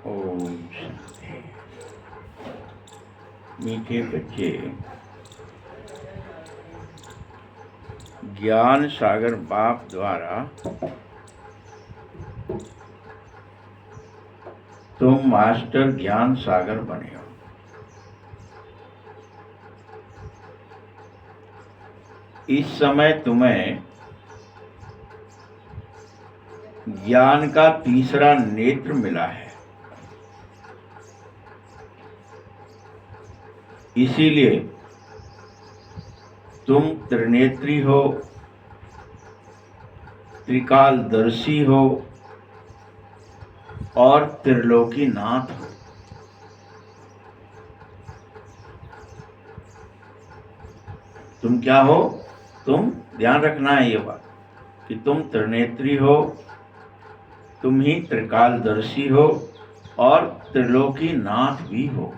ओम शांति। मीठे बच्चे, ज्ञान सागर बाप द्वारा तुम मास्टर ज्ञान सागर बने हो। इस समय तुम्हें ज्ञान का तीसरा नेत्र मिला है, इसीलिए तुम त्रिनेत्री हो, त्रिकालदर्शी हो और त्रिलोकीनाथ हो। तुम क्या हो? तुम ध्यान रखना है ये बात कि तुम त्रिनेत्री हो, तुम ही त्रिकालदर्शी हो और त्रिलोकीनाथ भी हो।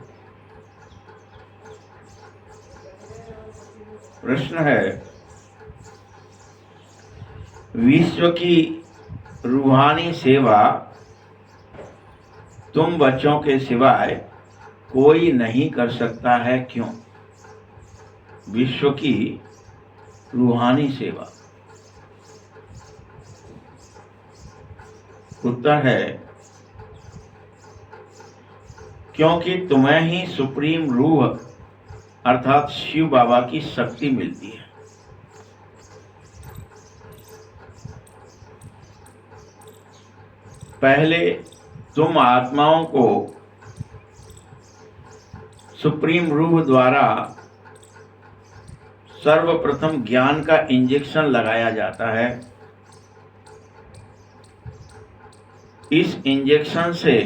प्रश्न है, विश्व की रूहानी सेवा तुम बच्चों के सिवाय कोई नहीं कर सकता है, क्यों? विश्व की रूहानी सेवा। उत्तर है, क्योंकि तुम्हें ही सुप्रीम रूह अर्थात शिव बाबा की शक्ति मिलती है। पहले तुम आत्माओं को सुप्रीम रूह द्वारा सर्वप्रथम ज्ञान का इंजेक्शन लगाया जाता है। इस इंजेक्शन से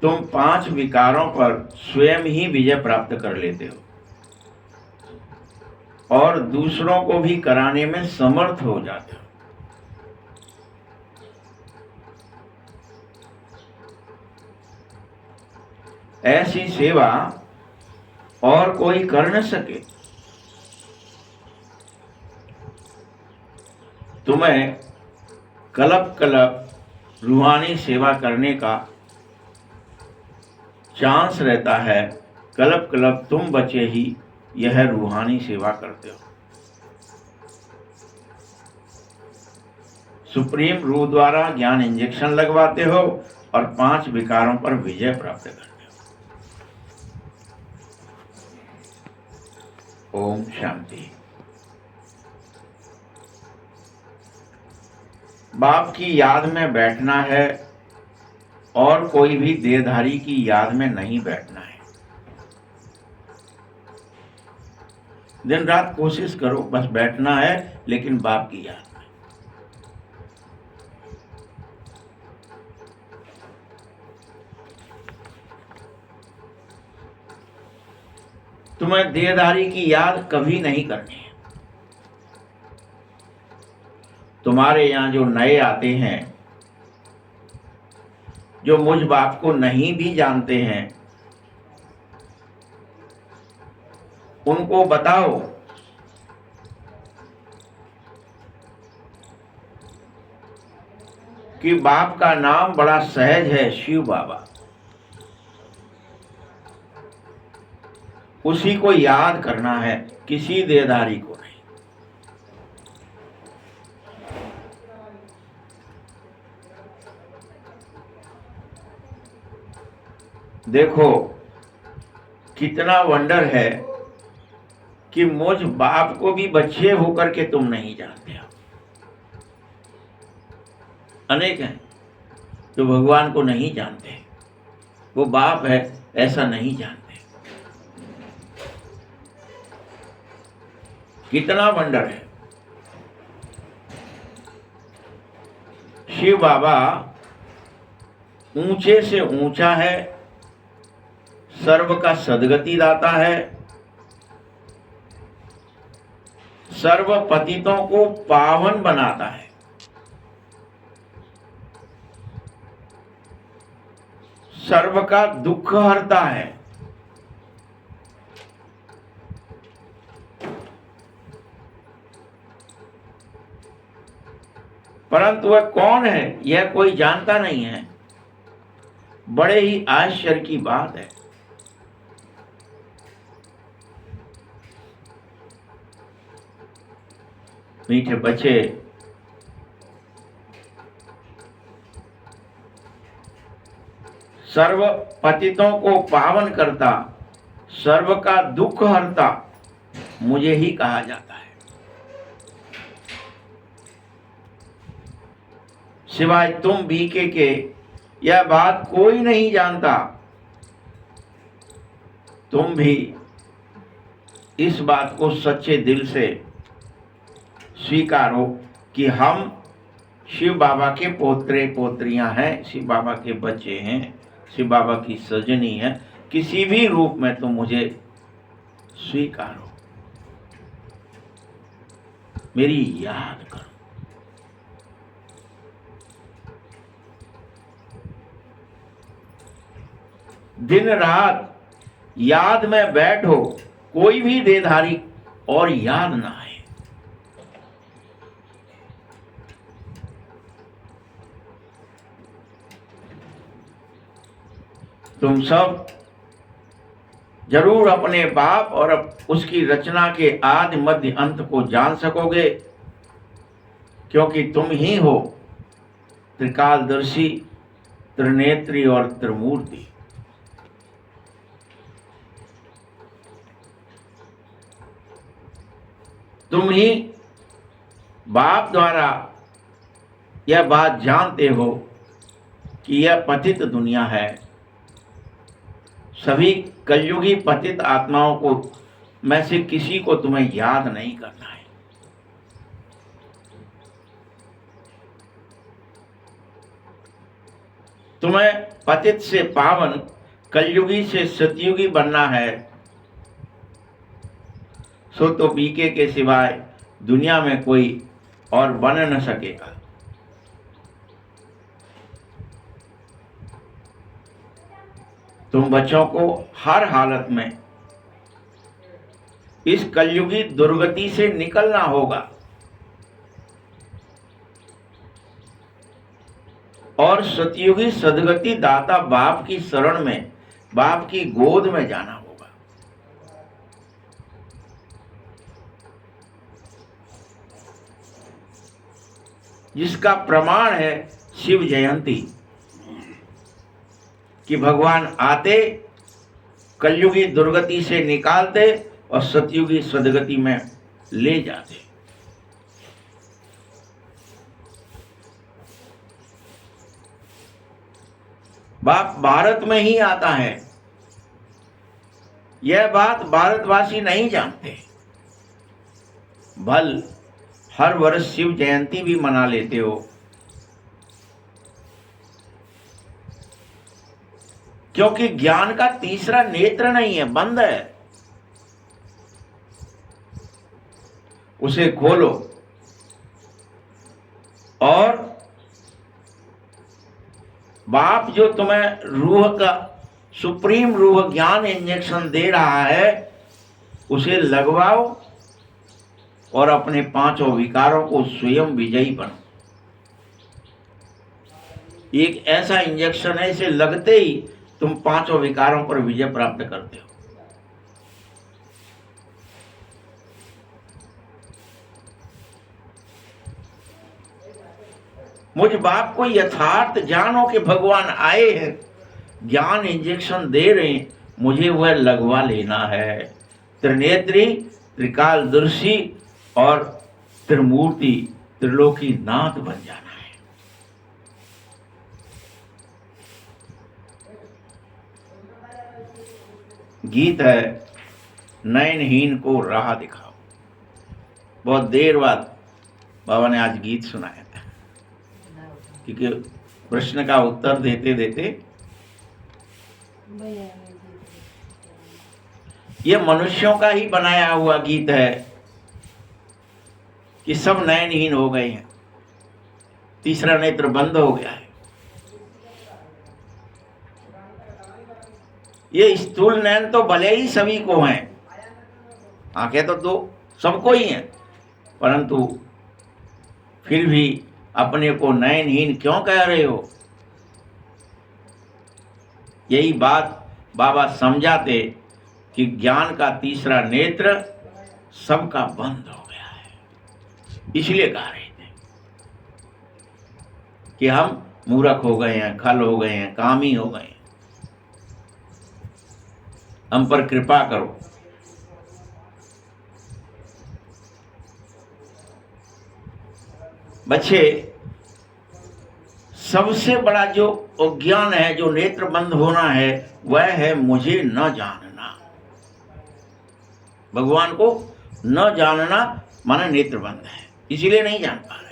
तुम 5 विकारों पर स्वयं ही विजय प्राप्त कर लेते हो और दूसरों को भी कराने में समर्थ हो जाते हो। ऐसी सेवा और कोई कर न सके। तुम्हें कल्प कल्प रूहानी सेवा करने का चांस रहता है। कल्प कल्प तुम बच्चे ही यह रूहानी सेवा करते हो। सुप्रीम रूह द्वारा ज्ञान इंजेक्शन लगवाते हो और 5 विकारों पर विजय प्राप्त करते हो। ओम शांति। बाप की याद में बैठना है और कोई भी देहधारी की याद में नहीं बैठना है। दिन रात कोशिश करो, बस बैठना है लेकिन बाप की याद में। तुम्हें देहधारी की याद कभी नहीं करनी है। तुम्हारे यहाँ जो नए आते हैं, जो मुझ बाप को नहीं भी जानते हैं, उनको बताओ कि बाप का नाम बड़ा सहज है, शिव बाबा। उसी को याद करना है, किसी देहधारी को नहीं। देखो कितना वंडर है कि मुझ बाप को भी बच्चे होकर के तुम नहीं जानते हो। अनेक हैं जो भगवान को नहीं जानते, वो बाप है ऐसा नहीं जानते। कितना वंडर है। शिव बाबा ऊंचे से ऊंचा है, सर्व का सद्गति दाता है, सर्व पतितों को पावन बनाता है, सर्व का दुख हरता है। परंतु वह कौन है यह कोई जानता नहीं है। बड़े ही आश्चर्य की बात है। मीठे बच्चे, सर्व पतितों को पावन करता, सर्व का दुख हरता मुझे ही कहा जाता है। सिवाय तुम बीके के यह बात कोई नहीं जानता। तुम भी इस बात को सच्चे दिल से स्वीकारो कि हम शिव बाबा के पोत्रे पोत्रियां हैं, शिव बाबा के बच्चे हैं, शिव बाबा की सजनी है। किसी भी रूप में तुम मुझे स्वीकारो, मेरी याद करो। दिन रात याद में बैठो, कोई भी देधारी और याद ना आए। तुम सब जरूर अपने बाप और उसकी रचना के आदि मध्य अंत को जान सकोगे, क्योंकि तुम ही हो त्रिकालदर्शी, त्रिनेत्री और त्रिमूर्ति। तुम ही बाप द्वारा यह बात जानते हो कि यह पतित दुनिया है। सभी कलयुगी पतित आत्माओं को में से किसी को तुम्हें याद नहीं करना है। तुम्हें पतित से पावन, कलयुगी से सतयुगी बनना है। सो तो बीके के सिवाय दुनिया में कोई और बन न सकेगा। तुम बच्चों को हर हालत में इस कलयुगी दुर्गति से निकलना होगा और सतयुगी सदगति दाता बाप की शरण में, बाप की गोद में जाना होगा। जिसका प्रमाण है शिव जयंती, कि भगवान आते, कलयुगी दुर्गति से निकालते और सतयुगी सदगति में ले जाते। बाप भारत में ही आता है, यह बात भारतवासी नहीं जानते। भल हर वर्ष शिव जयंती भी मना लेते हो, क्योंकि ज्ञान का तीसरा नेत्र नहीं है, बंद है। उसे खोलो और बाप जो तुम्हें रूह का सुप्रीम रूह ज्ञान इंजेक्शन दे रहा है, उसे लगवाओ और अपने पांचों विकारों को स्वयं विजयी बनो। एक ऐसा इंजेक्शन है, इसे लगते ही तुम पांचों विकारों पर विजय प्राप्त करते हो। मुझ बाप को यथार्थ जानो कि भगवान आए हैं, ज्ञान इंजेक्शन दे रहे हैं, मुझे वह लगवा लेना है। त्रिनेत्री, त्रिकालदर्शी और त्रिमूर्ति, त्रिलोकी नाथ बन जाना है। गीत है, नयनहीन को राह दिखाओ। बहुत देर बाद बाबा ने आज गीत सुनाया था, क्योंकि प्रश्न का उत्तर देते देते ये मनुष्यों का ही बनाया हुआ गीत है कि सब नयनहीन हो गए हैं, तीसरा नेत्र बंद हो गया है। ये स्थूल नयन तो भले ही सभी को हैं, आंखें तो सबको ही हैं, परंतु फिर भी अपने को नयनहीन क्यों कह रहे हो? यही बात बाबा समझाते कि ज्ञान का तीसरा नेत्र सबका बंद हो गया है। इसलिए कह रहे थे कि हम मूर्ख हो गए हैं, खल हो गए हैं, कामी हो गए हैं, हम पर कृपा करो। बच्चे, सबसे बड़ा जो अज्ञान है, जो नेत्र बंद होना है, वह है मुझे न जानना। भगवान को न जानना माना नेत्र बंद है, इसीलिए नहीं जान पा रहे।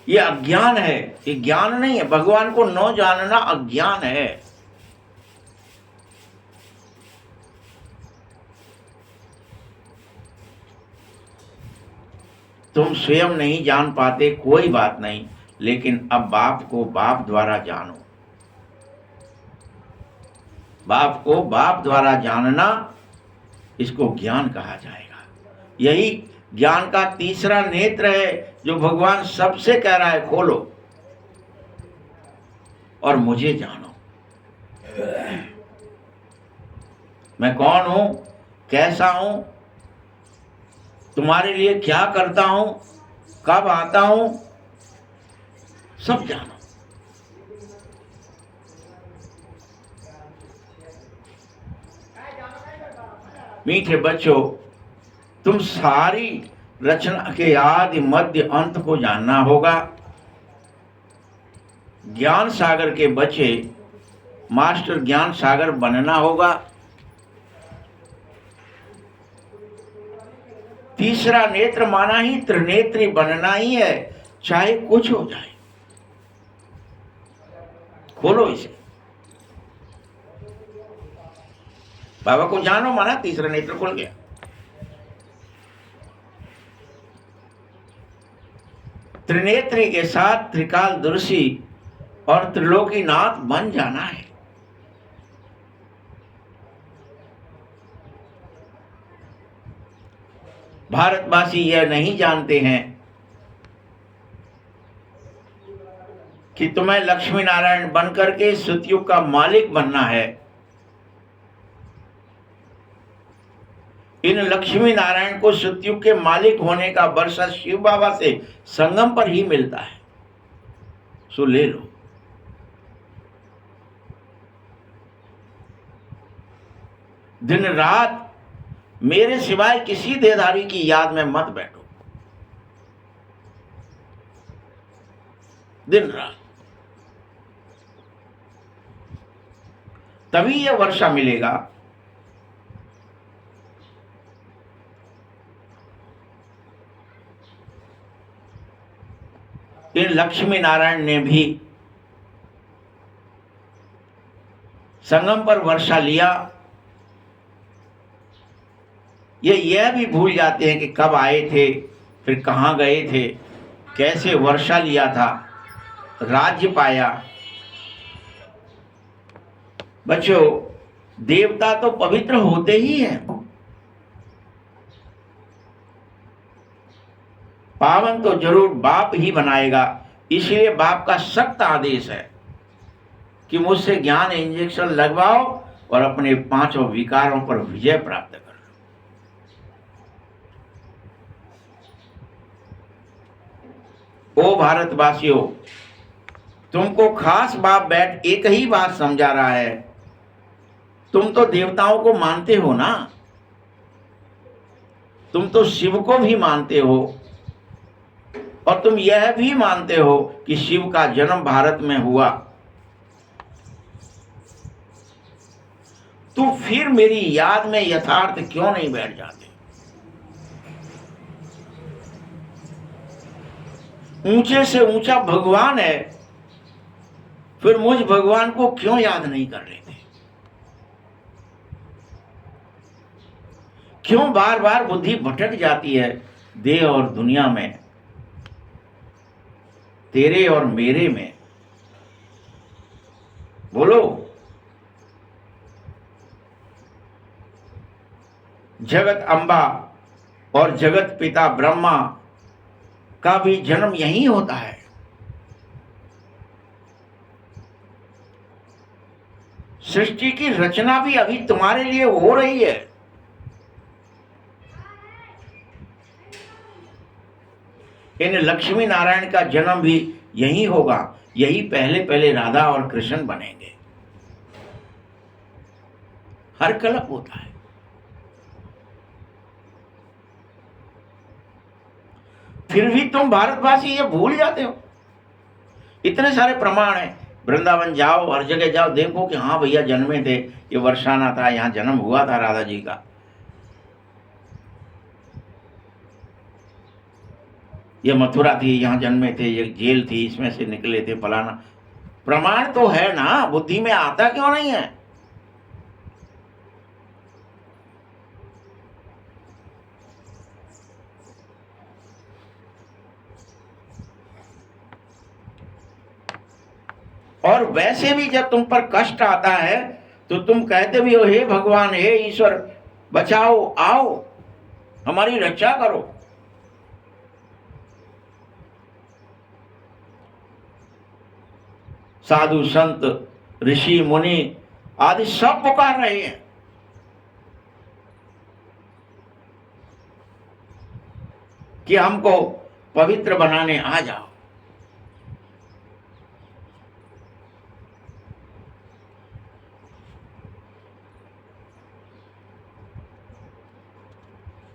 ये अज्ञान है, ये ज्ञान नहीं है। भगवान को न जानना अज्ञान है। तुम स्वयं नहीं जान पाते, कोई बात नहीं, लेकिन अब बाप को बाप द्वारा जानो। बाप को बाप द्वारा जानना, इसको ज्ञान कहा जाएगा। यही ज्ञान का तीसरा नेत्र है, जो भगवान सबसे कह रहा है, खोलो और मुझे जानो। मैं कौन हूं, कैसा हूं, तुम्हारे लिए क्या करता हूं, कब आता हूं, सब जानो। मीठे बच्चों, तुम सारी रचना के आदि मध्य अंत को जानना होगा। ज्ञान सागर के बच्चे मास्टर ज्ञान सागर बनना होगा। तीसरा नेत्र माना ही त्रिनेत्री बनना ही है, चाहे कुछ हो जाए। खोलो इसे, बाबा को जानो माना तीसरा नेत्र खुल गया। त्रिनेत्री के साथ त्रिकालदर्शी और त्रिलोकीनाथ बन जाना है। भारतवासी यह नहीं जानते हैं कि तुम्हें लक्ष्मी नारायण बनकर के सतयुग का मालिक बनना है। इन लक्ष्मी नारायण को सतयुग के मालिक होने का वर्षा शिव बाबा से संगम पर ही मिलता है, सो ले लो। दिन रात मेरे सिवाय किसी देहधारी की याद में मत बैठो, दिन रात, तभी यह वर्षा मिलेगा। इन लक्ष्मी नारायण ने भी संगम पर वर्षा लिया। ये यह भी भूल जाते हैं कि कब आए थे, फिर कहाँ गए थे, कैसे वर्षा लिया था, राज्य पाया। बच्चों, देवता तो पवित्र होते ही हैं, पावन तो जरूर बाप ही बनाएगा। इसलिए बाप का सख्त आदेश है कि मुझसे ज्ञान इंजेक्शन लगवाओ और अपने पांचों विकारों पर विजय प्राप्त करो। ओ भारतवासियों, तुमको खास बाप बैठ एक ही बात समझा रहा है। तुम तो देवताओं को मानते हो ना, तुम तो शिव को भी मानते हो, और तुम यह भी मानते हो कि शिव का जन्म भारत में हुआ। तो फिर मेरी याद में यथार्थ क्यों नहीं बैठ जाते? ऊंचे से ऊंचा भगवान है, फिर मुझ भगवान को क्यों याद नहीं कर लेते? क्यों बार बार बुद्धि भटक जाती है देह और दुनिया में, तेरे और मेरे में? बोलो। जगत अम्बा और जगत पिता ब्रह्मा का भी जन्म यहीं होता है। सृष्टि की रचना भी अभी तुम्हारे लिए हो रही है। इन लक्ष्मी नारायण का जन्म भी यही होगा, यही पहले पहले राधा और कृष्ण बनेंगे। हर कल्प होता है। फिर भी तुम भारतवासी ये भूल जाते हो। इतने सारे प्रमाण हैं, वृंदावन जाओ, हर जगह जाओ, देखो कि हाँ भैया जन्मे थे, ये वर्षाना था, यहाँ जन्म हुआ था राधा जी का, ये मथुरा थी, यहाँ जन्मे थे, ये जेल थी, इसमें से निकले थे, फलाना। प्रमाण तो है ना, बुद्धि में आता क्यों नहीं है? और वैसे भी जब तुम पर कष्ट आता है तो तुम कहते भी हो, हे भगवान, हे ईश्वर, बचाओ, आओ, हमारी रक्षा करो। साधु संत ऋषि मुनि आदि सब पुकार रहे हैं कि हमको पवित्र बनाने आ जाओ।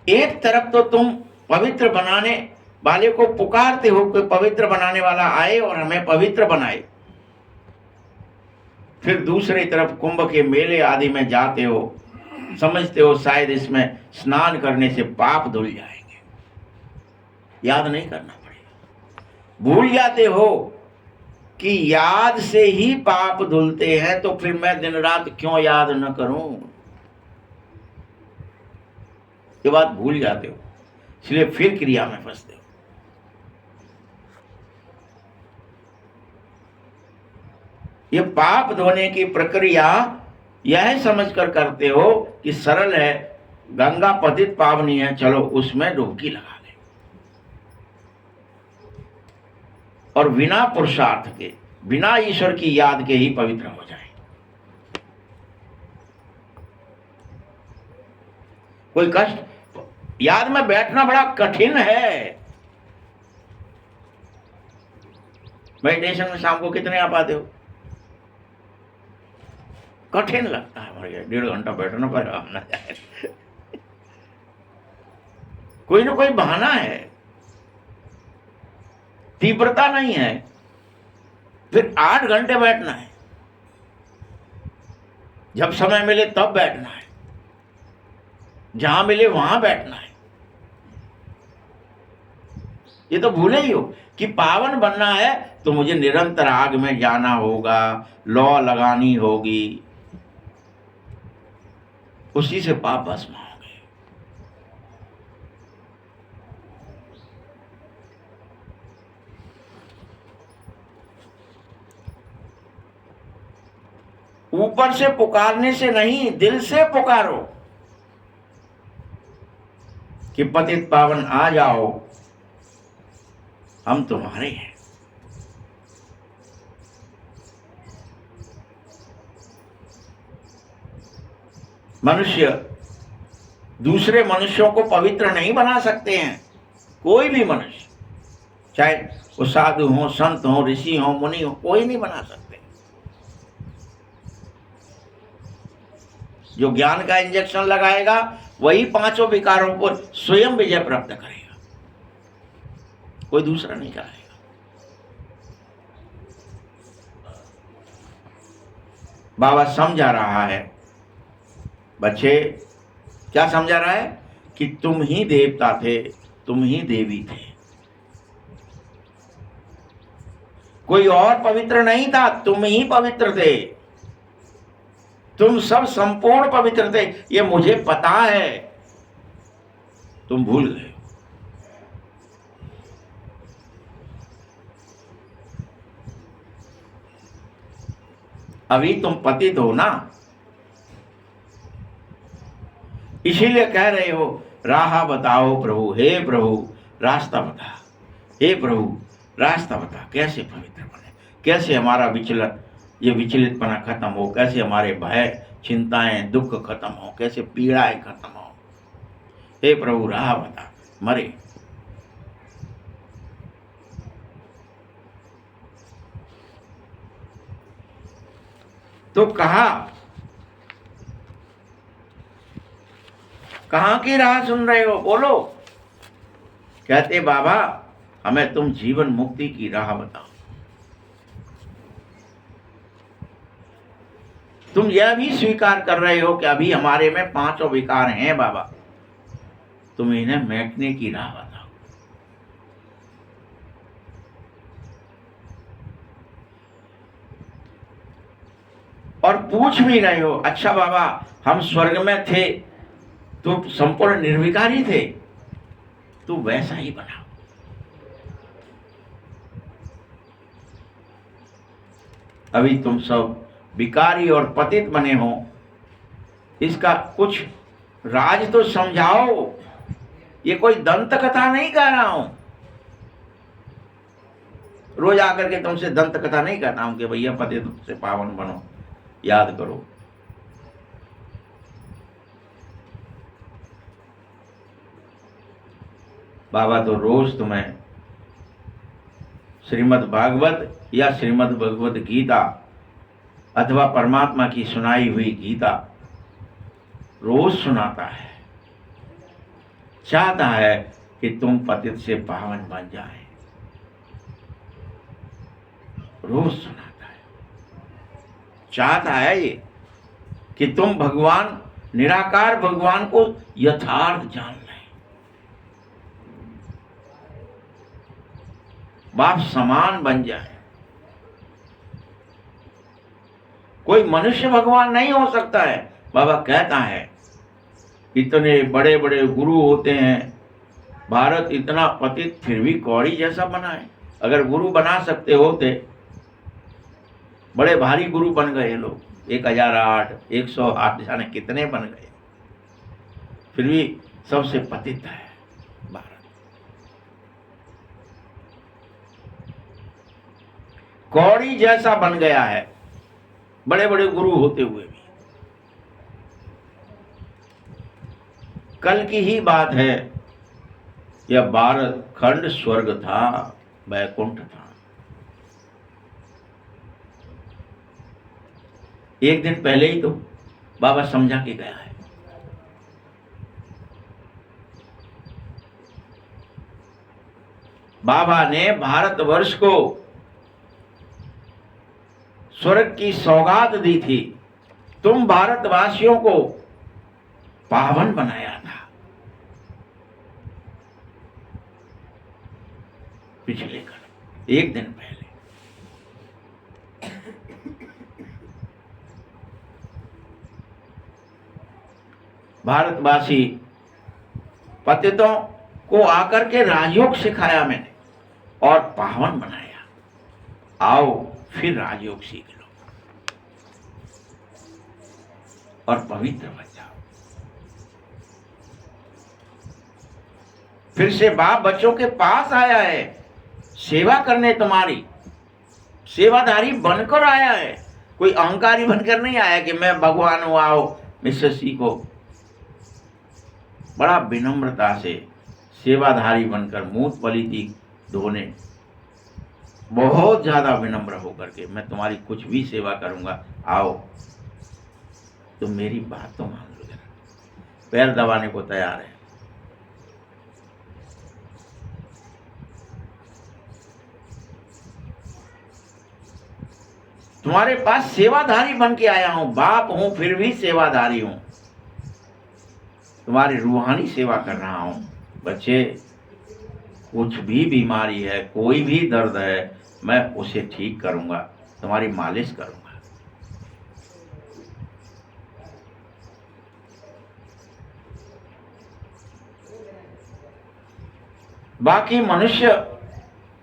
एक तरफ तो तुम पवित्र बनाने वाले को पुकारते हो कि पवित्र बनाने वाला आए और हमें पवित्र बनाए, फिर दूसरी तरफ कुंभ के मेले आदि में जाते हो, समझते हो शायद इसमें स्नान करने से पाप धुल जाएंगे। याद नहीं करना पड़ेगा। भूल जाते हो कि याद से ही पाप धुलते हैं, तो फिर मैं दिन रात क्यों याद न करूं? ये बात भूल जाते हो, इसलिए फिर क्रिया में फंसते हो। ये पाप धोने की प्रक्रिया यह समझकर करते हो कि सरल है, गंगा पतित पावनी है, चलो उसमें डुबकी लगा ले, और बिना पुरुषार्थ के, बिना ईश्वर की याद के ही पवित्र हो जाए। कोई कष्ट, याद में बैठना बड़ा कठिन है। मेडिटेशन में शाम को कितने आ पाते हो? कठिन लगता है भैया, 1.5 घंटा बैठना पड़ेगा, ना जाए। कोई ना कोई बहाना है, तीव्रता नहीं है। फिर 8 घंटे बैठना है, जब समय मिले तब बैठना है, जहां मिले वहां बैठना है। ये तो भूले ही हो कि पावन बनना है तो मुझे निरंतर आग में जाना होगा, लौ लगानी होगी, उसी से पाप भस्म होंगे। ऊपर से पुकारने से नहीं, दिल से पुकारो कि पतित पावन आ जाओ, हम तुम्हारे हैं। मनुष्य दूसरे मनुष्यों को पवित्र नहीं बना सकते हैं। कोई भी मनुष्य, चाहे वो साधु हो, संत हो, ऋषि हो, मुनि हो, कोई नहीं बना सकते। जो ज्ञान का इंजेक्शन लगाएगा वही 5 विकारों को स्वयं विजय प्राप्त करेगा, कोई दूसरा नहीं कराएगा। बाबा समझा रहा है, बच्चे क्या समझा रहा है? कि तुम ही देवता थे, तुम ही देवी थे, कोई और पवित्र नहीं था, तुम ही पवित्र थे। तुम सब संपूर्ण पवित्र थे, ये मुझे पता है, तुम भूल गए। अभी तुम पतित हो ना, इसीलिए कह रहे हो राह बताओ प्रभु, हे प्रभु रास्ता बता, हे प्रभु रास्ता बता, कैसे पवित्र बने, कैसे हमारा विचलन ये विचलितपना खत्म हो, कैसे हमारे भय चिंताएं दुख खत्म हो, कैसे पीड़ाएं खत्म हो। हे प्रभु राह बता। मरे तो कहां की राह सुन रहे हो, बोलो। कहते बाबा हमें तुम जीवन मुक्ति की राह बताओ। तुम यह भी स्वीकार कर रहे हो कि अभी हमारे में 5 विकार हैं बाबा, तुम इन्हें मिटने की राह बताओ। और पूछ भी रहे हो, अच्छा बाबा हम स्वर्ग में थे तो संपूर्ण निर्विकारी थे, तो वैसा ही बनाओ। अभी तुम सब विकारी और पतित बने हो, इसका कुछ राज तो समझाओ। ये कोई दंत कथा नहीं कह रहा हूं, रोज आकर के तुमसे दंत कथा नहीं कहता हूं कि भैया पतित से पावन बनो, याद करो। बाबा तो रोज तुम्हें श्रीमद् भागवत या श्रीमद् भगवद गीता अथवा परमात्मा की सुनाई हुई गीता रोज सुनाता है, चाहता है कि तुम पतित से पावन बन जाए। रोज सुनाता है, चाहता है ये कि तुम भगवान निराकार भगवान को यथार्थ जान लें, बाप समान बन जाए। कोई मनुष्य भगवान नहीं हो सकता है। बाबा कहता है इतने बड़े बड़े गुरु होते हैं, भारत इतना पतित फिर भी कौड़ी जैसा बना है। अगर गुरु बना सकते होते, बड़े भारी गुरु बन गए लोग, 1008, 108 जाने कितने बन गए, फिर भी सबसे पतित है भारत। कौड़ी जैसा बन गया है, बड़े बड़े गुरु होते हुए भी। कल की ही बात है, यह भारत खंड स्वर्ग था, वैकुंठ था। एक दिन पहले ही तो बाबा समझा के गया है। बाबा ने भारतवर्ष को स्वर्ग की सौगात दी थी, तुम भारतवासियों को पावन बनाया था। पिछले कल एक दिन पहले भारतवासी पतितों को आकर के राजयोग सिखाया मैंने और पावन बनाया। आओ फिर राजयोग सीख लो और पवित्र बन जाओ। फिर से बाप बच्चों के पास आया है, सेवा करने, तुम्हारी सेवाधारी बनकर आया है। कोई अहंकारी बनकर नहीं आया कि मैं भगवान हूं, आओ मुझसे सीखो। बड़ा विनम्रता से सेवाधारी बनकर मूत पलीती धोने, बहुत ज्यादा विनम्र होकर के मैं तुम्हारी कुछ भी सेवा करूंगा, आओ। तो मेरी बात तो मान लो जरा। पैर दबाने को तैयार है। तुम्हारे पास सेवाधारी बन के आया हूं, बाप हूं फिर भी सेवाधारी हूं। तुम्हारी रूहानी सेवा कर रहा हूं। बच्चे, कुछ भी बीमारी है, कोई भी दर्द है, मैं उसे ठीक करूंगा, तुम्हारी मालिश करूंगा। बाकी मनुष्य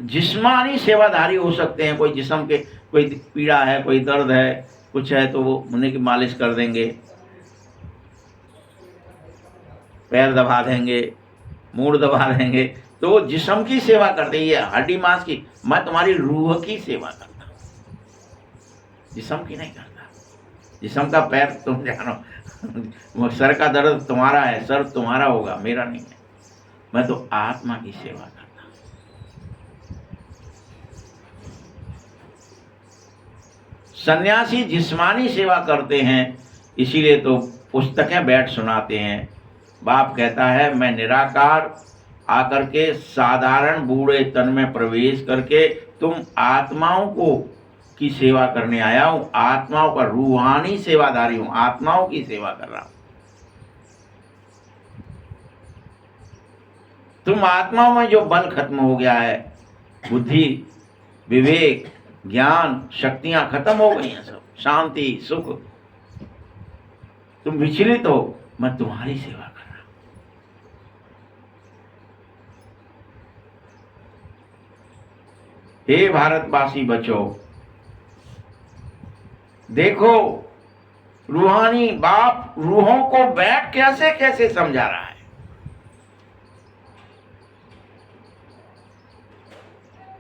जिस्मानी सेवाधारी हो सकते हैं। कोई जिस्म के कोई पीड़ा है, कोई दर्द है, कुछ है तो वो उन्हें की मालिश कर देंगे, पैर दबा देंगे, मूड दबा देंगे, तो वो जिस्म की सेवा करते हैं, हड्डी मांस की। मैं तुम्हारी रूह की सेवा करता हूं। जिस्म की नहीं करता। जिस्म का पैर तुम जानो, सर का दर्द तुम्हारा है, सर तुम्हारा होगा, मेरा नहीं है। मैं तो आत्मा की सेवा करता। सन्यासी जिस्मानी सेवा करते हैं, इसीलिए तो पुस्तकें बैठ सुनाते हैं। बाप कहता है मैं निराकार आकर के साधारण बूढ़े तन में प्रवेश करके तुम आत्माओं को की सेवा करने आया हूं, आत्माओं का रूहानी सेवादारी हूं, आत्माओं की सेवा कर रहा हूं। तुम आत्माओं में जो बल खत्म हो गया है, बुद्धि, विवेक, ज्ञान, शक्तियां खत्म हो गई हैं, सब शांति, सुख, तुम विचलित हो, मैं तुम्हारी सेवा कर रहा हूं। हे भारतवासी बच्चों, देखो रूहानी बाप रूहों को बैठ कैसे कैसे समझा रहा है।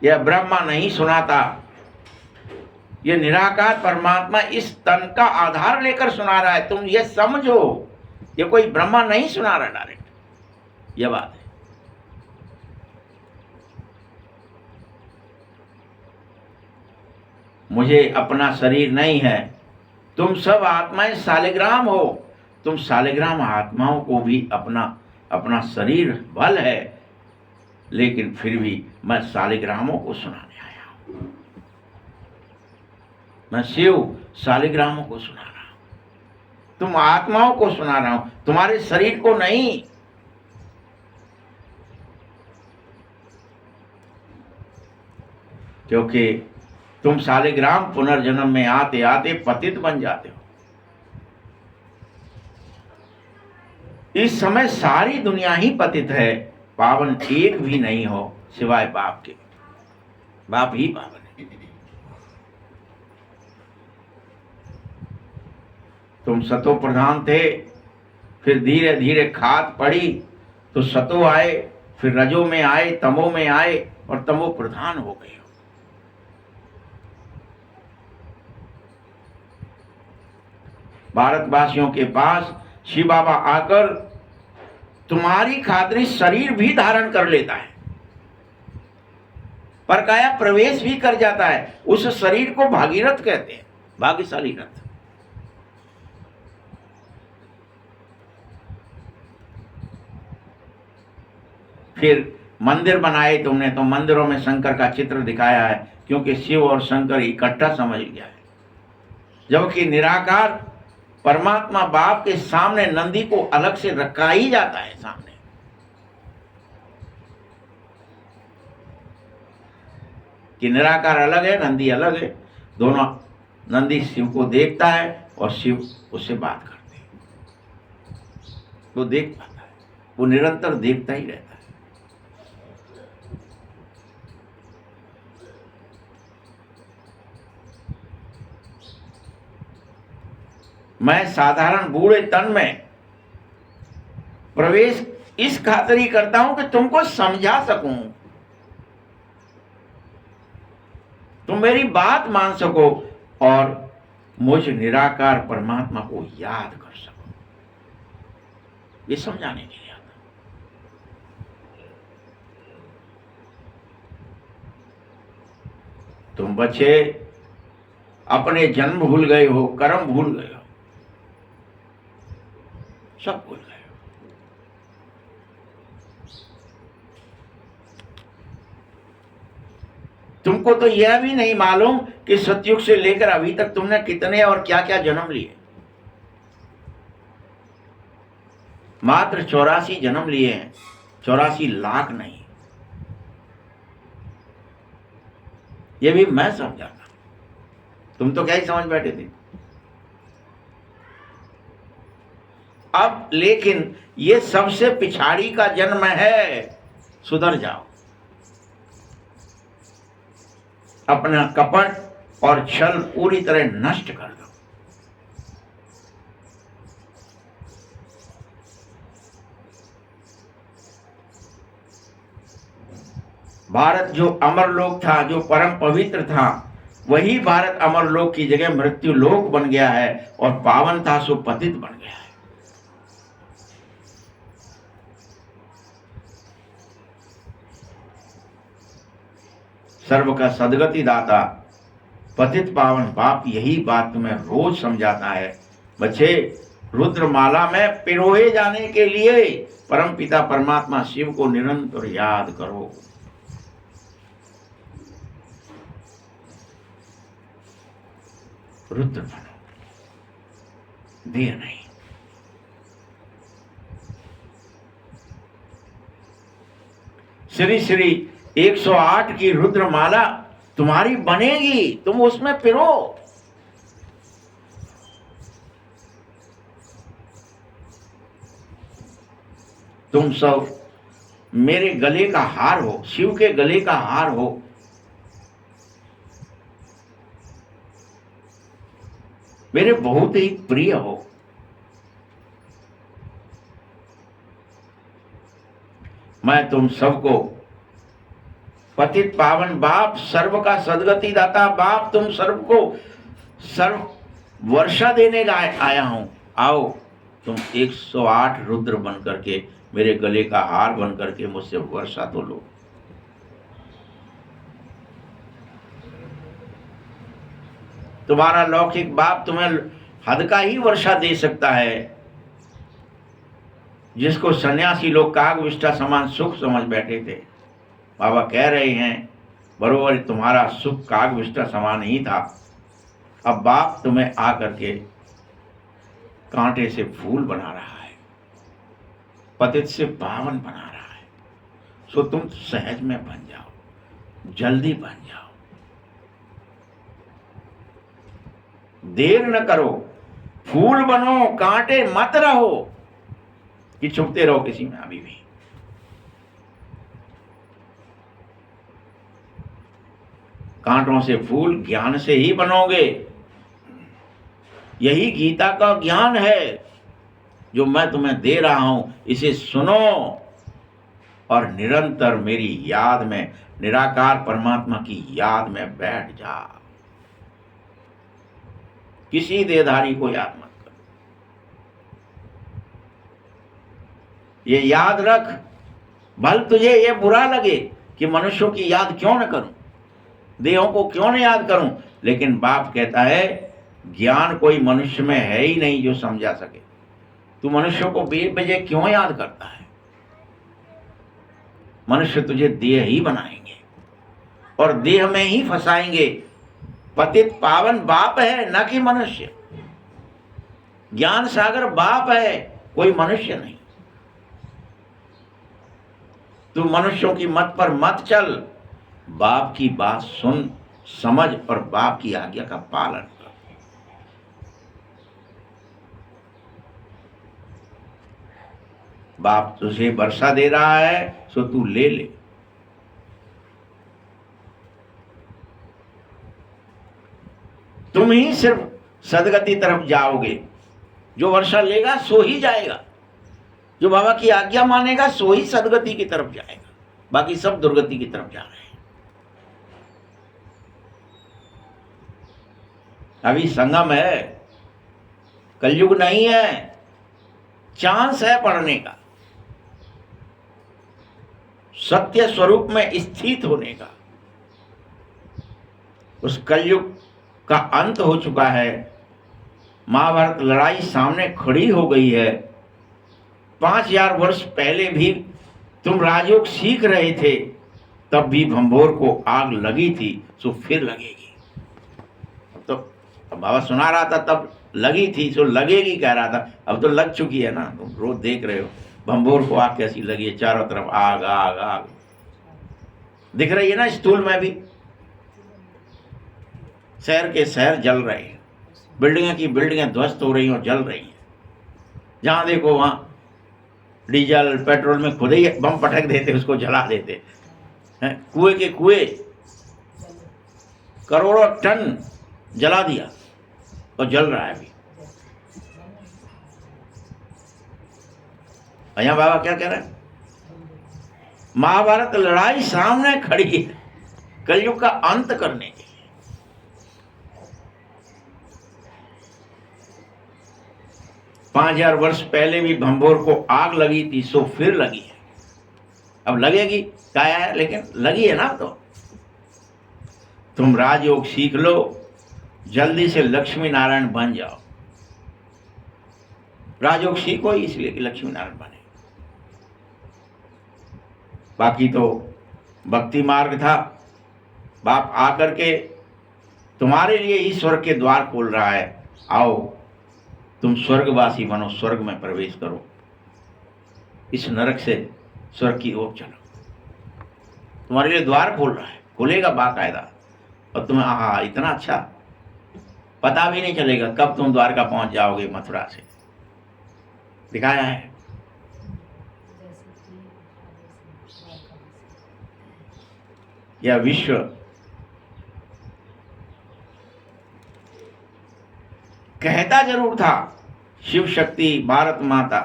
यह ब्रह्मा नहीं सुनाता, यह निराकार परमात्मा इस तन का आधार लेकर सुना रहा है। तुम ये समझो, ये कोई ब्रह्मा नहीं सुना रहा डायरेक्ट, यह बात है। मुझे अपना शरीर नहीं है, तुम सब आत्माएं सालिग्राम हो, तुम सालिग्राम आत्माओं को भी अपना अपना शरीर बल है, लेकिन फिर भी मैं सालिग्रामों को सुनाने आया हूं। मैं शिव सालिग्रामों को सुना रहा हूं, तुम आत्माओं को सुना रहा हूं, तुम्हारे शरीर को नहीं। क्योंकि तुम सालिग्राम पुनर्जन्म में आते आते पतित बन जाते हो। इस समय सारी दुनिया ही पतित है, पावन एक भी नहीं हो सिवाय बाप के। बाप ही पावन है। तुम सतो प्रधान थे, फिर धीरे धीरे खाद पड़ी तो सतो आए, फिर रजो में आए, तमो में आए और तमो प्रधान हो गए। भारतवासियों के पास शिव बाबा आकर तुम्हारी खातिर शरीर भी धारण कर लेता है, परकाया प्रवेश भी कर जाता है। उस शरीर को भागीरथ कहते हैं, भाग्यशाली रथ। फिर मंदिर बनाए तुमने, तो मंदिरों में शंकर का चित्र दिखाया है, क्योंकि शिव और शंकर इकट्ठा समझ लिया है। जबकि निराकार परमात्मा बाप के सामने नंदी को अलग से रखा ही जाता है सामने। कि निराकार अलग है, नंदी अलग है, दोनों। नंदी शिव को देखता है और शिव उससे बात करते हैं। वो देख पाता है, वो निरंतर देखता ही रहता है। मैं साधारण बूढ़े तन में प्रवेश इस खातिर ही करता हूं कि तुमको समझा सकूं, तुम मेरी बात मान सको और मुझ निराकार परमात्मा को याद कर सको। ये समझाने के लिए आता। तुम बच्चे अपने जन्म भूल गए हो, कर्म भूल गए हो, सब भूल गए। तुमको तो यह भी नहीं मालूम कि सतयुग से लेकर अभी तक तुमने कितने और क्या क्या जन्म लिए। मात्र 84 जन्म लिए हैं, 84 लाख नहीं। ये भी मैं समझाता, तुम तो क्या ही समझ बैठे थे। अब लेकिन ये सबसे पिछाड़ी का जन्म है, सुधर जाओ। अपना कपट और छल पूरी तरह नष्ट कर दो। भारत जो अमर लोक था, जो परम पवित्र था, वही भारत अमरलोक की जगह मृत्यु लोक बन गया है और पावन था सो पतित बन गया है। सर्व का सदगति दाता पतित पावन बाप यही बात तुम्हें रोज समझाता है। बच्चे, रुद्रमाला में पिरोए जाने के लिए परम पिता परमात्मा शिव को निरंतर याद करो। रुद्र बनो, देर नहीं। श्री श्री 108 की रुद्रमाला तुम्हारी बनेगी, तुम उसमें पिरो। तुम सब मेरे गले का हार हो, शिव के गले का हार हो। मेरे बहुत ही प्रिय हो। मैं तुम सबको पतित पावन बाप, सर्व का सदगति दाता बाप, तुम सर्व को सर्व वर्षा देने आया हूं। आओ, तुम 108 रुद्र बन करके, मेरे गले का हार बन करके मुझसे वर्षा तो लो। तुम्हारा लौकिक बाप तुम्हें हद का ही वर्षा दे सकता है, जिसको सन्यासी लोग कागविष्ठा समान सुख समझ बैठे थे। बाबा कह रहे हैं बरोबर तुम्हारा सुख कागविष्ठा समान ही था। अब बाप तुम्हें आकर के कांटे से फूल बना रहा है, पतित से पावन बना रहा है। सो तुम सहज में बन जाओ, जल्दी बन जाओ, देर न करो, फूल बनो, कांटे मत रहो कि छुपते रहो किसी में। अभी भी कांटों से फूल ज्ञान से ही बनोगे। यही गीता का ज्ञान है जो मैं तुम्हें दे रहा हूं। इसे सुनो और निरंतर मेरी याद में, निराकार परमात्मा की याद में बैठ जा। किसी देहधारी को याद मत कर। ये याद रख, भल तुझे ये बुरा लगे कि मनुष्यों की याद क्यों न करूं, देहों को क्यों न याद करूं, लेकिन बाप कहता है ज्ञान कोई मनुष्य में है ही नहीं जो समझा सके। तू मनुष्यों को बेवजह क्यों याद करता है? मनुष्य तुझे देह ही बनाएंगे और देह में ही फंसाएंगे। पतित पावन बाप है, न कि मनुष्य। ज्ञान सागर बाप है, कोई मनुष्य नहीं। तू मनुष्यों की मत पर मत चल, बाप की बात सुन, समझ और बाप की आज्ञा का पालन कर। बाप तुझे वर्षा दे रहा है, सो तू ले ले। तुम ही सिर्फ सदगति तरफ जाओगे। जो वर्षा लेगा सो ही जाएगा, जो बाबा की आज्ञा मानेगा सो ही सदगति की तरफ जाएगा। बाकी सब दुर्गति की तरफ जा रहे हैं। अभी संगम है, कलयुग नहीं है, चांस है पढ़ने का, सत्य स्वरूप में स्थित होने का। उस कलयुग का अंत हो चुका है। महाभारत लड़ाई सामने खड़ी हो गई है। 5000 वर्ष पहले भी तुम राजयोग सीख रहे थे, तब भी भंभोर को आग लगी थी, सो फिर लगेगी। तो बाबा सुना रहा था तब लगी थी, सो लगेगी कह रहा था। अब तो लग चुकी है ना, तुम रोज देख रहे हो भंभोर को आग कैसी लगी है, चारों तरफ आग आग आग दिख रही है ना। स्टूल में भी शहर के शहर जल रहे हैं, बिल्डिंगें की बिल्डिंगें ध्वस्त हो रही हैं और जल रही हैं। जहां देखो वहां डीजल पेट्रोल में खुद ही बम पटक देते, उसको जला देते हैं। कुएं के कुएं करोड़ों टन जला दिया और जल रहा है अभी। यहाँ बाबा क्या कह रहे हैं? महाभारत लड़ाई सामने खड़ी है कलयुग का अंत करने के लिए। 5000 वर्ष पहले भी भंभोर को आग लगी थी, सो फिर लगी है। अब लगेगी क्या है, लेकिन लगी है ना। तो तुम राजयोग सीख लो, जल्दी से लक्ष्मी नारायण बन जाओ। राजयोग सीखो इसलिए कि लक्ष्मी नारायण बने। बाकी तो भक्ति मार्ग था। बाप आकर के तुम्हारे लिए ईश्वर के द्वार खोल रहा है। आओ तुम स्वर्गवासी बनो, स्वर्ग में प्रवेश करो, इस नरक से स्वर्ग की ओर चलो। तुम्हारे लिए द्वार खोल रहा है, खोलेगा बाकायदा। और तुम्हें आहा इतना अच्छा, पता भी नहीं चलेगा कब तुम द्वारका पहुंच जाओगे। मथुरा से दिखाया है। यह विश्व कहता जरूर था शिव शक्ति भारत माता,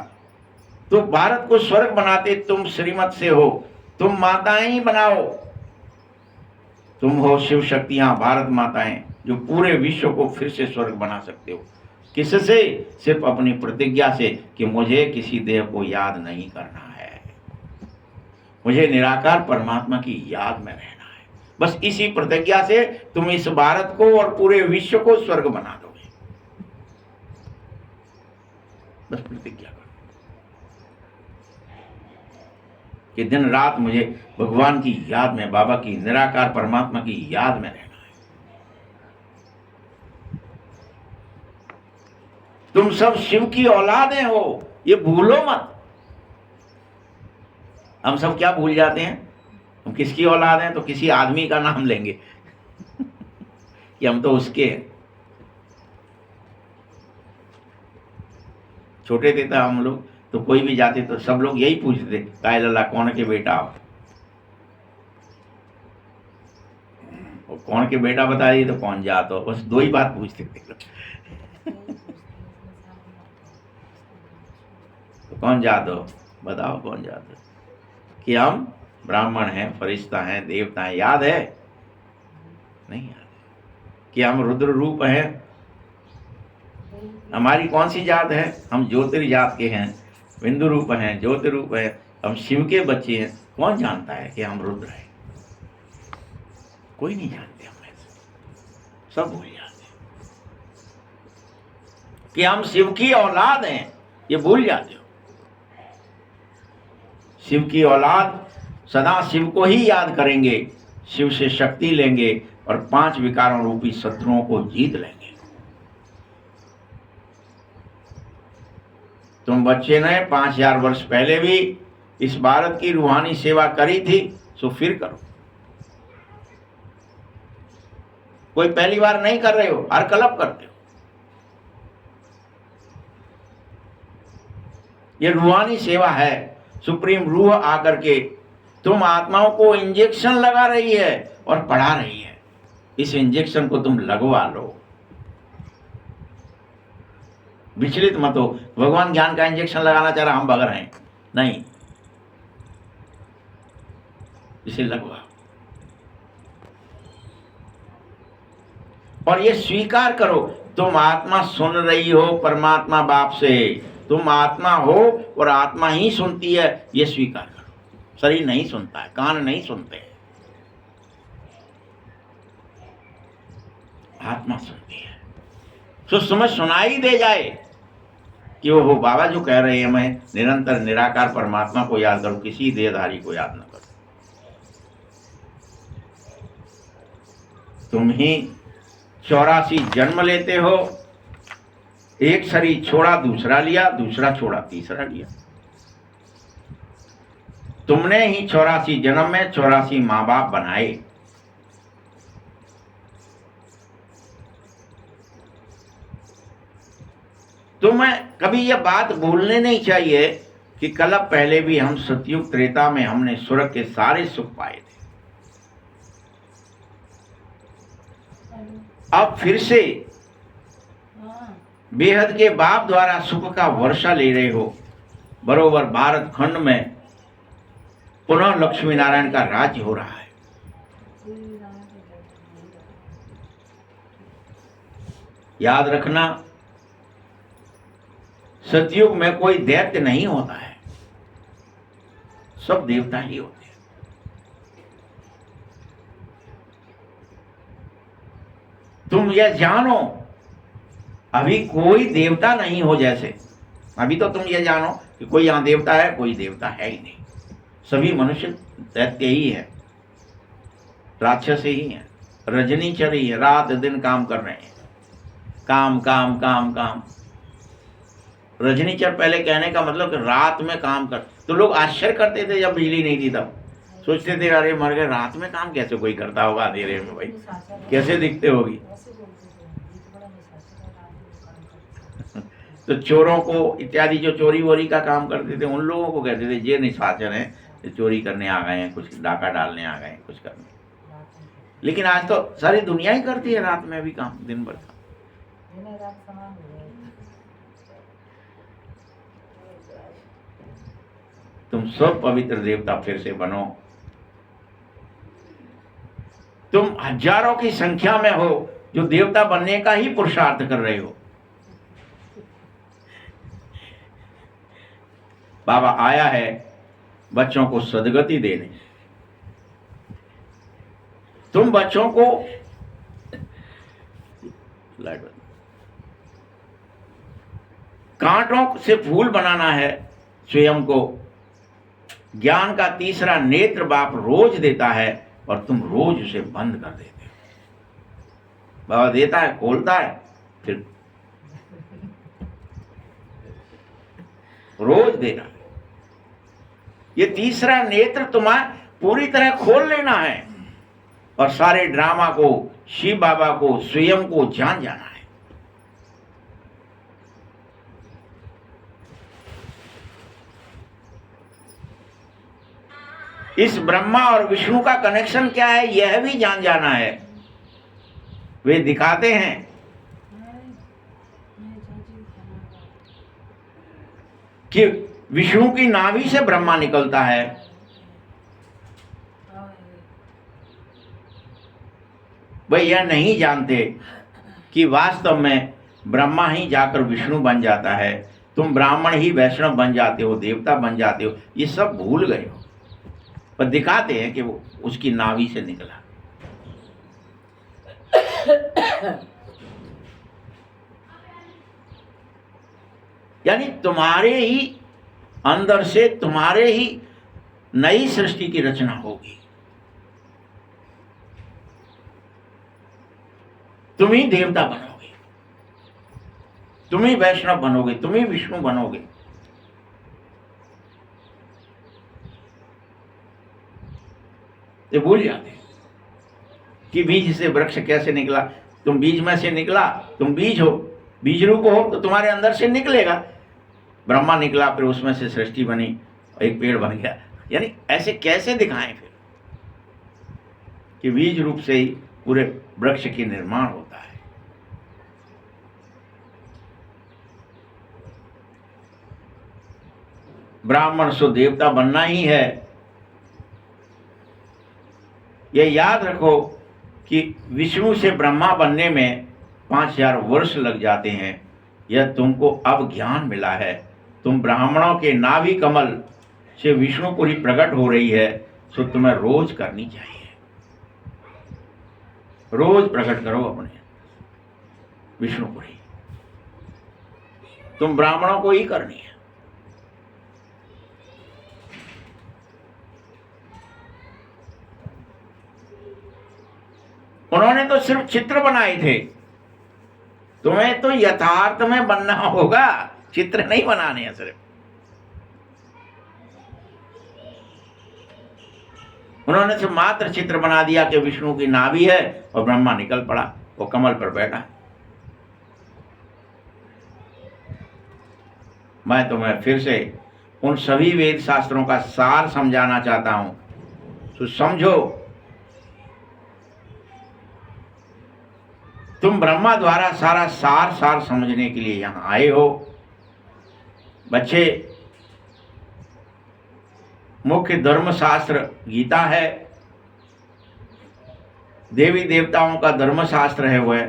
तो भारत को स्वर्ग बनाते तुम श्रीमत से हो, तुम माताएं ही बनाओ। तुम हो शिव शक्तियां, भारत माताएं, जो पूरे विश्व को फिर से स्वर्ग बना सकते हो। किससे? सिर्फ अपनी प्रतिज्ञा से कि मुझे किसी देह को याद नहीं करना है, मुझे निराकार परमात्मा की याद में रहना है। बस इसी प्रतिज्ञा से तुम इस भारत को और पूरे विश्व को स्वर्ग बना दोगे। बस प्रतिज्ञा करो कि दिन रात मुझे भगवान की याद में, बाबा की, निराकार परमात्मा की याद में रहना है। तुम सब शिव की औलादें हो, ये भूलो मत। हम सब क्या भूल जाते हैं, हम किसकी औलाद हैं तो किसी आदमी का नाम लेंगे कि हम तो उसके हैं। छोटे थे तो हम लोग, तो कोई भी जाते तो सब लोग यही पूछते थे, काय लल्ला कौन के बेटा हो। कौन के बेटा बता दिए तो कौन जात हो, बस दो ही बात पूछते थे तो कौन जात हो, बताओ कौन जात हो। कि हम ब्राह्मण हैं, फरिश्ता हैं, देवता हैं, याद है? नहीं याद है। कि हम रुद्र रूप हैं, हमारी कौन सी जात है? हम ज्योतिर्जात के हैं, बिंदु रूप हैं, ज्योति रूप है, हम शिव के बच्चे हैं। कौन जानता है कि हम रुद्र हैं? कोई नहीं जानते, हम सब भूल जाते हैं कि हम शिव की औलाद हैं, ये भूल जाते हो। शिव की औलाद सदा शिव को ही याद करेंगे, शिव से शक्ति लेंगे और 5 विकारों रूपी शत्रुओं को जीत लेंगे। तुम बच्चे ने 5000 वर्ष पहले भी इस भारत की रूहानी सेवा करी थी, सो फिर करो। कोई पहली बार नहीं कर रहे हो, हर कल्प करते हो। ये रूहानी सेवा है। सुप्रीम रूह आकर के तुम आत्माओं को इंजेक्शन लगा रही है और पढ़ा रही है। इस इंजेक्शन को तुम लगवा लो, विचलित मत हो। भगवान ज्ञान का इंजेक्शन लगाना चाह रहा, हम भग रहे हैं, नहीं, इसे लगवा। और ये स्वीकार करो, तुम आत्मा सुन रही हो परमात्मा बाप से। तुम आत्मा हो और आत्मा ही सुनती है, ये स्वीकार करो। शरीर नहीं सुनता है, कान नहीं सुनते, आत्मा सुनती है। तो समझ सुनाई दे जाए कि वो बाबा जो कह रहे हैं, मैं निरंतर निराकार परमात्मा को याद करूं, किसी देहधारी को याद न करूं। तुम ही 84 जन्म लेते हो, एक शरीर छोड़ा दूसरा लिया, दूसरा छोड़ा तीसरा लिया। तुमने ही 84 जन्म में 84 माँ बाप बनाए। तुम्हें कभी यह बात भूलने नहीं चाहिए कि कल्प पहले भी हम सतयुग त्रेता में हमने स्वर्ग के सारे सुख पाए थे। अब फिर से बेहद के बाप द्वारा सुख का वर्षा ले रहे हो। बरोबर भारत खंड में पुनः लक्ष्मी नारायण का राज्य हो रहा है। याद रखना, सतयुग में कोई दैत्य नहीं होता है, सब देवता ही होते हैं। तुम यह जानो, अभी कोई देवता नहीं हो। जैसे अभी तो तुम ये जानो कि कोई यहां देवता है, कोई देवता है ही नहीं। सभी मनुष्य दैत्य ही है, राक्षस ही है, रजनीचर ही है, रात दिन काम कर रहे हैं। काम काम काम काम। रजनीचर पहले कहने का मतलब कि रात में काम कर। तो लोग आश्चर्य करते थे जब बिजली नहीं थी, तब सोचते थे अरे मर गए, रात में काम कैसे कोई करता होगा अंधेरे में, भाई कैसे दिखते होगी। तो चोरों को इत्यादि जो चोरी वोरी का काम करते थे उन लोगों को कहते थे ये निशाचर हैं, ये चोरी करने आ गए हैं, कुछ डाका डालने आ गए हैं, कुछ करने। लेकिन आज तो सारी दुनिया ही करती है रात में भी काम, दिन भर काम। तुम सब पवित्र देवता फिर से बनो। तुम हजारों की संख्या में हो जो देवता बनने का ही पुरुषार्थ कर रहे हो। बाबा आया है बच्चों को सदगति देने। तुम बच्चों को कांटों से फूल बनाना है, स्वयं को ज्ञान का तीसरा नेत्र बाप रोज देता है और तुम रोज उसे बंद कर देते हो। बाबा देता है, खोलता है, फिर रोज देना है। ये तीसरा नेत्र तुम्हें पूरी तरह खोल लेना है और सारे ड्रामा को, शिव बाबा को, स्वयं को जान जाना है। इस ब्रह्मा और विष्णु का कनेक्शन क्या है यह भी जान जाना है। वे दिखाते हैं कि विष्णु की नाभि से ब्रह्मा निकलता है। वे यह नहीं जानते कि वास्तव में ब्रह्मा ही जाकर विष्णु बन जाता है। तुम ब्राह्मण ही वैष्णव बन जाते हो, देवता बन जाते हो, ये सब भूल गए हो। पर दिखाते हैं कि वो उसकी नाभि से निकला। यानी तुम्हारे ही अंदर से तुम्हारे ही नई सृष्टि की रचना होगी। तुम ही देवता बनोगे, तुम ही वैष्णव बनोगे, तुम ही विष्णु बनोगे। ये भूल जाते कि बीज से वृक्ष कैसे निकला। तुम बीज में से निकला, तुम बीज हो, बीज रूप हो, तो तुम्हारे अंदर से निकलेगा। ब्रह्मा निकला, फिर उसमें से सृष्टि बनी, एक पेड़ बन गया। यानी ऐसे कैसे दिखाएं फिर कि बीज रूप से ही पूरे वृक्ष की निर्माण होता है। ब्राह्मण सो देवता बनना ही है। यह याद रखो कि विष्णु से ब्रह्मा बनने में 5000 वर्ष लग जाते हैं। यह तुमको अब ज्ञान मिला है। तुम ब्राह्मणों के नाभि कमल से विष्णुपुरी प्रकट हो रही है, सो तुम्हें रोज करनी चाहिए। रोज प्रकट करो अपने विष्णुपुरी। तुम ब्राह्मणों को ही करनी है। उन्होंने तो सिर्फ चित्र बनाए थे, तुम्हें तो यथार्थ में बनना होगा, चित्र नहीं बनाने हैं सिर्फ। उन्होंने सिर्फ मात्र चित्र बना दिया कि विष्णु की नाभि है और ब्रह्मा निकल पड़ा, वो कमल पर बैठा। मैं तुम्हें फिर से उन सभी वेद शास्त्रों का सार समझाना चाहता हूं, तो समझो। तुम ब्रह्मा द्वारा सारा सार समझने के लिए यहां आए हो। बच्चे, मुख्य धर्मशास्त्र गीता है, देवी देवताओं का धर्मशास्त्र है। वह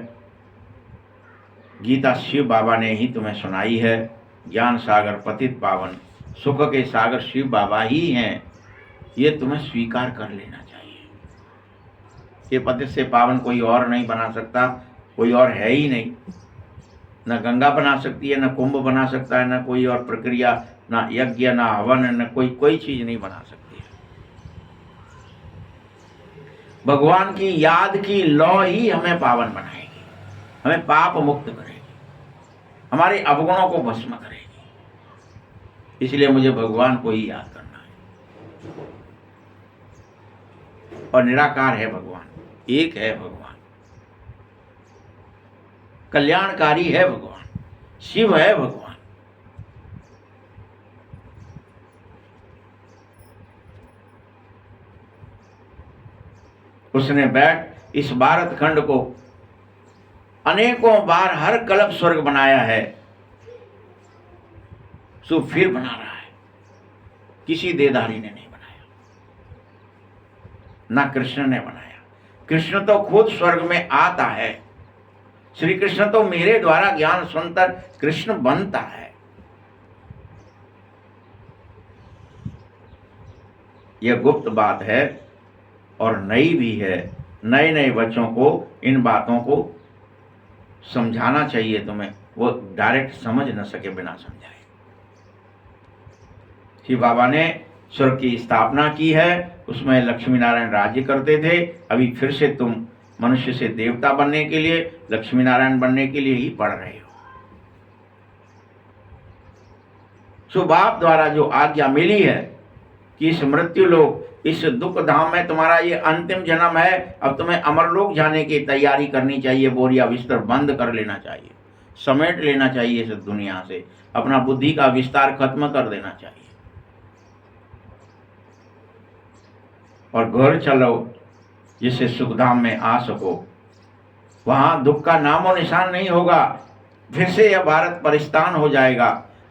गीता शिव बाबा ने ही तुम्हें सुनाई है। ज्ञान सागर पतित पावन, सुख के सागर शिव बाबा ही हैं, ये तुम्हें स्वीकार कर लेना चाहिए। ये पतित से पावन कोई और नहीं बना सकता, कोई और है ही नहीं। न गंगा बना सकती है, न कुंभ बना सकता है, न कोई और प्रक्रिया, न यज्ञ, न हवन, न कोई चीज नहीं बना सकती है। भगवान की याद की लौ ही हमें पावन बनाएगी, हमें पाप मुक्त करेगी, हमारे अवगुणों को भस्म करेगी। इसलिए मुझे भगवान को ही याद करना है। और निराकार है भगवान, एक है भगवान, कल्याणकारी है भगवान, शिव है भगवान। उसने बैठ इस भारत खंड को अनेकों बार हर कल्प स्वर्ग बनाया है, सो फिर बना रहा है। किसी देदारी ने नहीं बनाया, ना कृष्ण ने बनाया। कृष्ण तो खुद स्वर्ग में आता है। श्री कृष्ण तो मेरे द्वारा ज्ञान सुनकर कृष्ण बनता है। यह गुप्त बात है और नई भी है। नए नए बच्चों को इन बातों को समझाना चाहिए तुम्हें, वो डायरेक्ट समझ न सके बिना समझाए। शिव बाबा ने स्वर्ग की स्थापना की है, उसमें लक्ष्मी नारायण राज्य करते थे। अभी फिर से तुम मनुष्य से देवता बनने के लिए, लक्ष्मी नारायण बनने के लिए ही पढ़ रहे हो। सो बाप द्वारा जो आज्ञा मिली है कि इस मृत्यु लोक, इस दुख धाम में तुम्हारा ये अंतिम जन्म है, अब तुम्हें अमरलोक जाने की तैयारी करनी चाहिए। बोरिया बिस्तर बंद कर लेना चाहिए, समेट लेना चाहिए इस दुनिया से, अपना बुद्धि का विस्तार खत्म कर देना चाहिए और घर चलो जिससे सुखधाम में आ सको। वहां दुख का नामो निशान नहीं होगा। फिर से यह भारत परिस्तान हो जाएगा।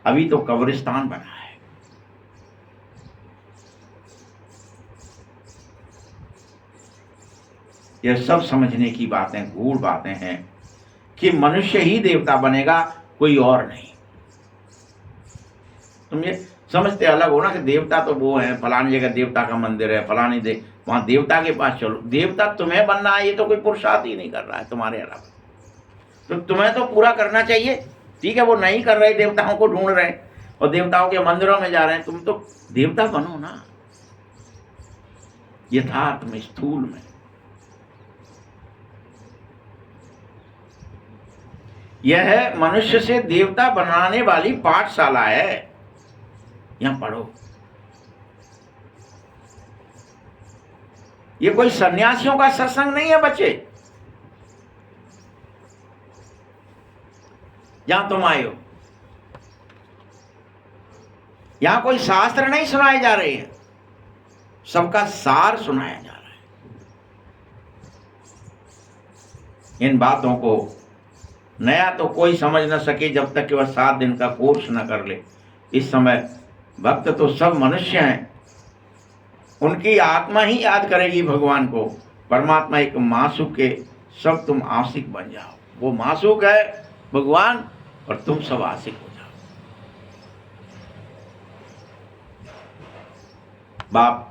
अभी तो कब्रिस्तान बना है। यह सब समझने की बातें, गूढ़ बातें हैं कि मनुष्य ही देवता बनेगा, कोई और नहीं। तुम ये समझते अलग हो ना कि देवता तो वो है, फलानी जगह देवता का मंदिर है, फलानी वहां देवता के पास चलो। देवता तुम्हें बनना है, ये तो कोई पुरुषार्थ ही नहीं कर रहा है तुम्हारे अलावा। तो तुम्हें तो पूरा करना चाहिए। ठीक है, वो नहीं कर रहे, देवताओं को ढूंढ रहे और देवताओं के मंदिरों में जा रहे हैं। तुम तो देवता बनो ना, यथार्थ में, स्थूल में। यह है मनुष्य से देवता बनाने वाली पाठशाला है। यहां पढ़ो। ये कोई सन्यासियों का सत्संग नहीं है बच्चे, जहां तुम आए हो। यहां कोई शास्त्र नहीं सुनाए जा रहे हैं, सबका सार सुनाया जा रहा है। इन बातों को नया तो कोई समझ न सके जब तक कि वह 7 दिन का कोर्स न कर ले। इस समय भक्त तो सब मनुष्य हैं, उनकी आत्मा ही याद करेगी भगवान को। परमात्मा एक मासूक के, सब तुम आशिक बन जाओ। वो मासूक है भगवान और तुम सब आशिक हो जाओ। बाप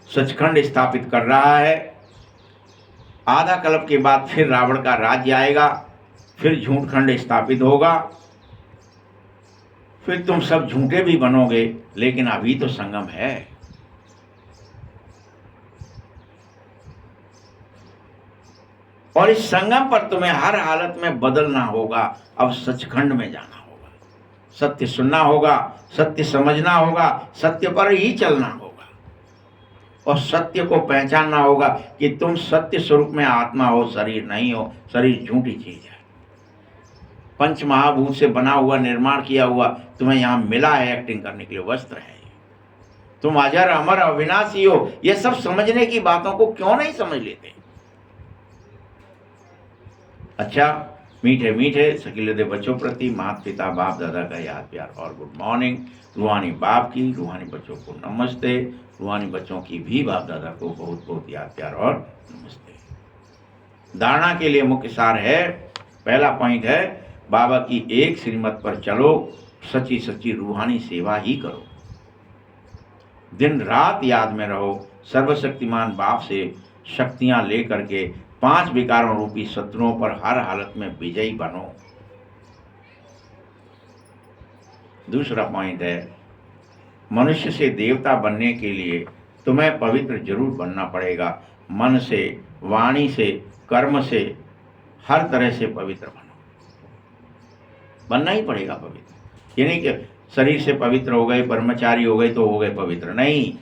सचखंड स्थापित कर रहा है। आधा कल्प के बाद फिर रावण का राज्य आएगा, फिर झूठखंड स्थापित होगा, फिर तुम सब झूठे भी बनोगे। लेकिन अभी तो संगम है। और इस संगम पर तुम्हें हर हालत में बदलना होगा। अब सचखंड में जाना होगा, सत्य सुनना होगा, सत्य समझना होगा, सत्य पर ही चलना होगा और सत्य को पहचानना होगा कि तुम सत्य स्वरूप में आत्मा हो, शरीर नहीं हो। शरीर झूठी चीज है, पंच महाभूत से बना हुआ, निर्माण किया हुआ तुम्हें यहां मिला है एक्टिंग करने के लिए, वस्त्र है। तुम अजर अमर अविनाशी हो। ये सब समझने की बातों को क्यों नहीं समझ लेते? अच्छा, मीठे मीठे सकीले बच्चों प्रति माता पिता बाप दादा का याद प्यार और गुड मॉर्निंग। रूहानी बाप की, रूहानी बच्चों को नमस्ते। रूहानी बच्चों की भी बाप दादा को बहुत बहुत याद प्यार और नमस्ते। धारणा के लिए मुख्य सार है, पहला पॉइंट है बाबा की एक श्रीमत पर चलो, सच्ची सच्ची रूहानी सेवा ही करो। दिन रात याद में रहो, सर्वशक्तिमान बाप से शक्तियां लेकर के 5 विकारों रूपी शत्रुओं पर हर हालत में विजयी बनो। दूसरा पॉइंट है, मनुष्य से देवता बनने के लिए तुम्हें पवित्र जरूर बनना पड़ेगा। मन से, वाणी से, कर्म से, हर तरह से पवित्र बनो। बनना ही पड़ेगा पवित्र। ये नहीं कि शरीर से पवित्र हो गए, ब्रह्मचारी हो गए तो हो गए पवित्र, नहीं।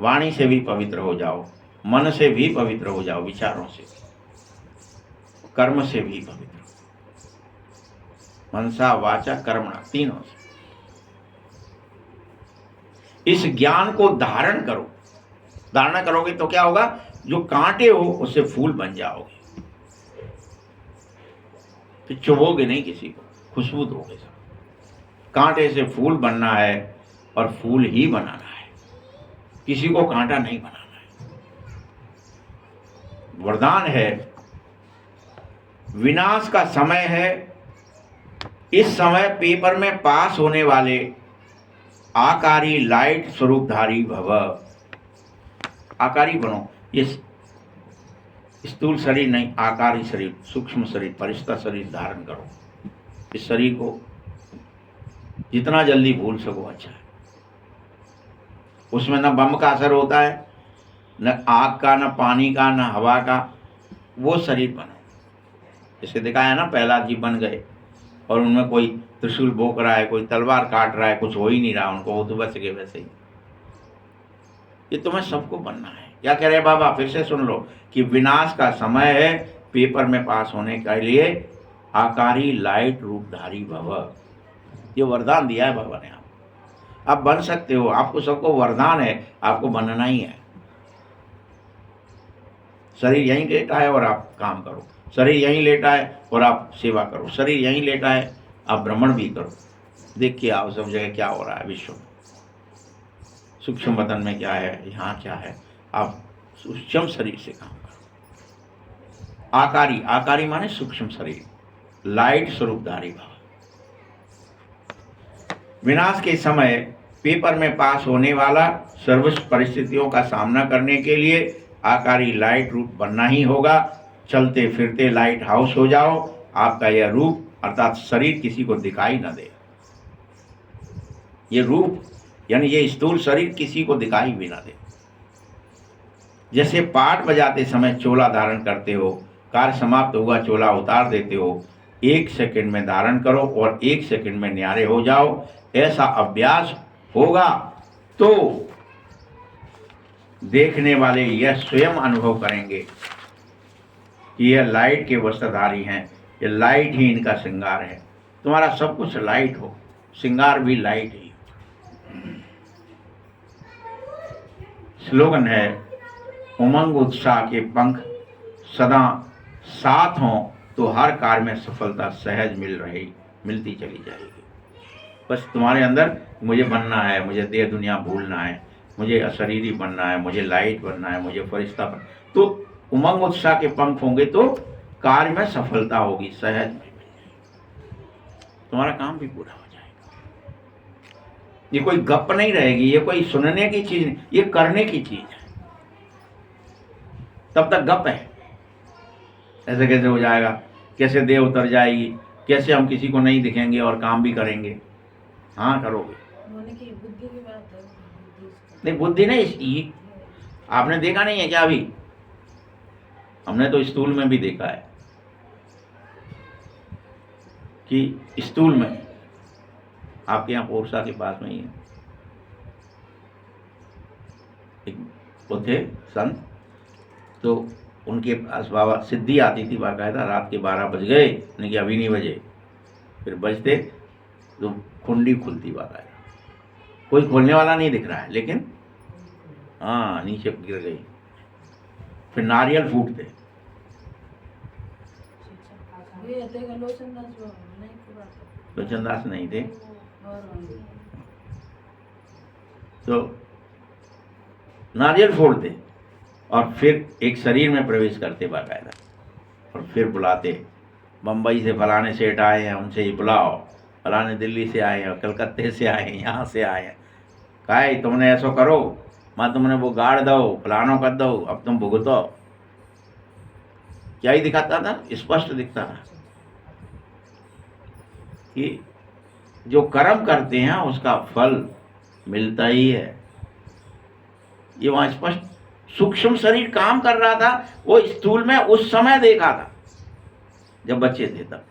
वाणी से भी पवित्र हो जाओ, मन से भी पवित्र हो जाओ, विचारों से, कर्म से भी पवित्र हो, मनसा वाचा कर्मणा, तीनों से। इस ज्ञान को धारण करो। धारणा करोगे तो क्या होगा, जो कांटे हो उससे फूल बन जाओगे। फिर चुभोगे नहीं किसी को, खुशबू दोगे सब। कांटे से फूल बनना है और फूल ही बनाना है, किसी को कांटा नहीं बनाना है। वरदान है, विनाश का समय है। इस समय पेपर में पास होने वाले आकारी लाइट स्वरूपधारी भव। आकारी बनो। ये स्थूल शरीर नहीं, आकारी शरीर, सूक्ष्म शरीर, परिष्कृत शरीर धारण करो। इस शरीर को जितना जल्दी भूल सको अच्छा है। उसमें न बम का असर होता है, न आग का, न पानी का, न हवा का। वो शरीर बनो। जैसे दिखाया ना, प्रहलाद जी बन गए और उनमें कोई त्रिशूल भोंक रहा है, कोई तलवार काट रहा है, कुछ हो ही नहीं रहा उनको, वो तो बच गए वैसे ही। ये तुम्हें सबको बनना है। क्या कह रहे बाबा, फिर से सुन लो कि विनाश का समय है, पेपर में पास होने के लिए आकारी लाइट रूपधारी भव। ये वरदान दिया है बाबा ने आपको। आप बन सकते हो, आपको सबको वरदान है, आपको बनना ही है। शरीर यहीं लेटा है और आप काम करो, शरीर यहीं लेटा है और आप सेवा करो, शरीर यहीं लेटा है, आप भ्रमण भी करो, देखिए आप सब जगह क्या हो रहा है विश्व में, सूक्ष्म बदन में क्या है, यहाँ क्या है। आप सूक्ष्म शरीर से काम करो। आकारी, आकारी माने सूक्ष्म शरीर, लाइट स्वरूपधारी भाव। विनाश के समय पेपर में पास होने वाला सर्व परिस्थितियों का सामना करने के लिए आकारी लाइट रूप बनना ही होगा। चलते फिरते लाइट हाउस हो जाओ। आपका यह रूप अर्थात शरीर किसी को दिखाई न दे। ये रूप यानी ये स्थूल शरीर किसी को दिखाई भी ना दे। जैसे पाठ बजाते समय चोला धारण करते हो, कार्य समाप्त हुआ चोला उतार देते हो, 1 सेकंड में धारण करो और 1 सेकंड में न्यारे हो जाओ। ऐसा अभ्यास होगा तो देखने वाले यह स्वयं अनुभव करेंगे कि यह लाइट के वस्त्रधारी हैं, ये लाइट ही इनका श्रृंगार है। तुम्हारा सब कुछ लाइट हो, श्रृंगार भी लाइट ही। स्लोगन है, उमंग उत्साह के पंख सदा साथ हों तो हर कार्य में सफलता सहज मिलती चली जाएगी। बस तुम्हारे अंदर मुझे बनना है, मुझे देह दुनिया भूलना है, मुझे अशरीरी बनना है, मुझे लाइट बनना है, मुझे फरिश्ता बनना है, तो उमंग उत्साह के पंख होंगे तो कार्य में सफलता होगी, सहज में मिल जाएगी, तुम्हारा काम भी पूरा हो जाएगा। ये कोई गप नहीं रहेगी, ये कोई सुनने की चीज नहीं, ये करने की चीज है। तब तक गप है, ऐसे कैसे हो जाएगा, कैसे देह उतर जाएगी, कैसे हम किसी को नहीं दिखेंगे और काम भी करेंगे। हाँ करोगे। बुद्धि की बात है। नहीं बुद्धि नहीं, आपने देखा नहीं है क्या अभी? हमने तो स्थूल में भी देखा है कि स्थूल में आपके यहाँ पोरसा के पास में ही है एक वो थे संत, तो उनके पास बाबा सिद्धि आती थी बाकायदा। रात के 12 बज गए, नहीं कि अभी नहीं बजे, फिर बजते तो कुंडी खुलती बाकायदा। कोई खोलने वाला नहीं दिख रहा है, लेकिन हाँ नीचे गिर गई। फिर नारियल फूटते। लोचनदास नहीं थे, तो नारियल फोड़ते और फिर एक शरीर में प्रवेश करते बाकायदा, और फिर बुलाते, बम्बई से फलाने सेठ आए हैं, उनसे ही बुलाओ, फलाने दिल्ली से आए हैं, कलकत्ते से आए हैं, यहाँ से आए हैं, काहे तुमने ऐसा करो, मैं तुमने वो गाड़ दो, फलानो कर दो, अब तुम भुगतो। क्या ही दिखाता था, स्पष्ट दिखता था कि जो कर्म करते हैं उसका फल मिलता ही है। ये वहां स्पष्ट सूक्ष्म शरीर काम कर रहा था, वो स्थूल में उस समय देखा था जब बच्चे थे तब।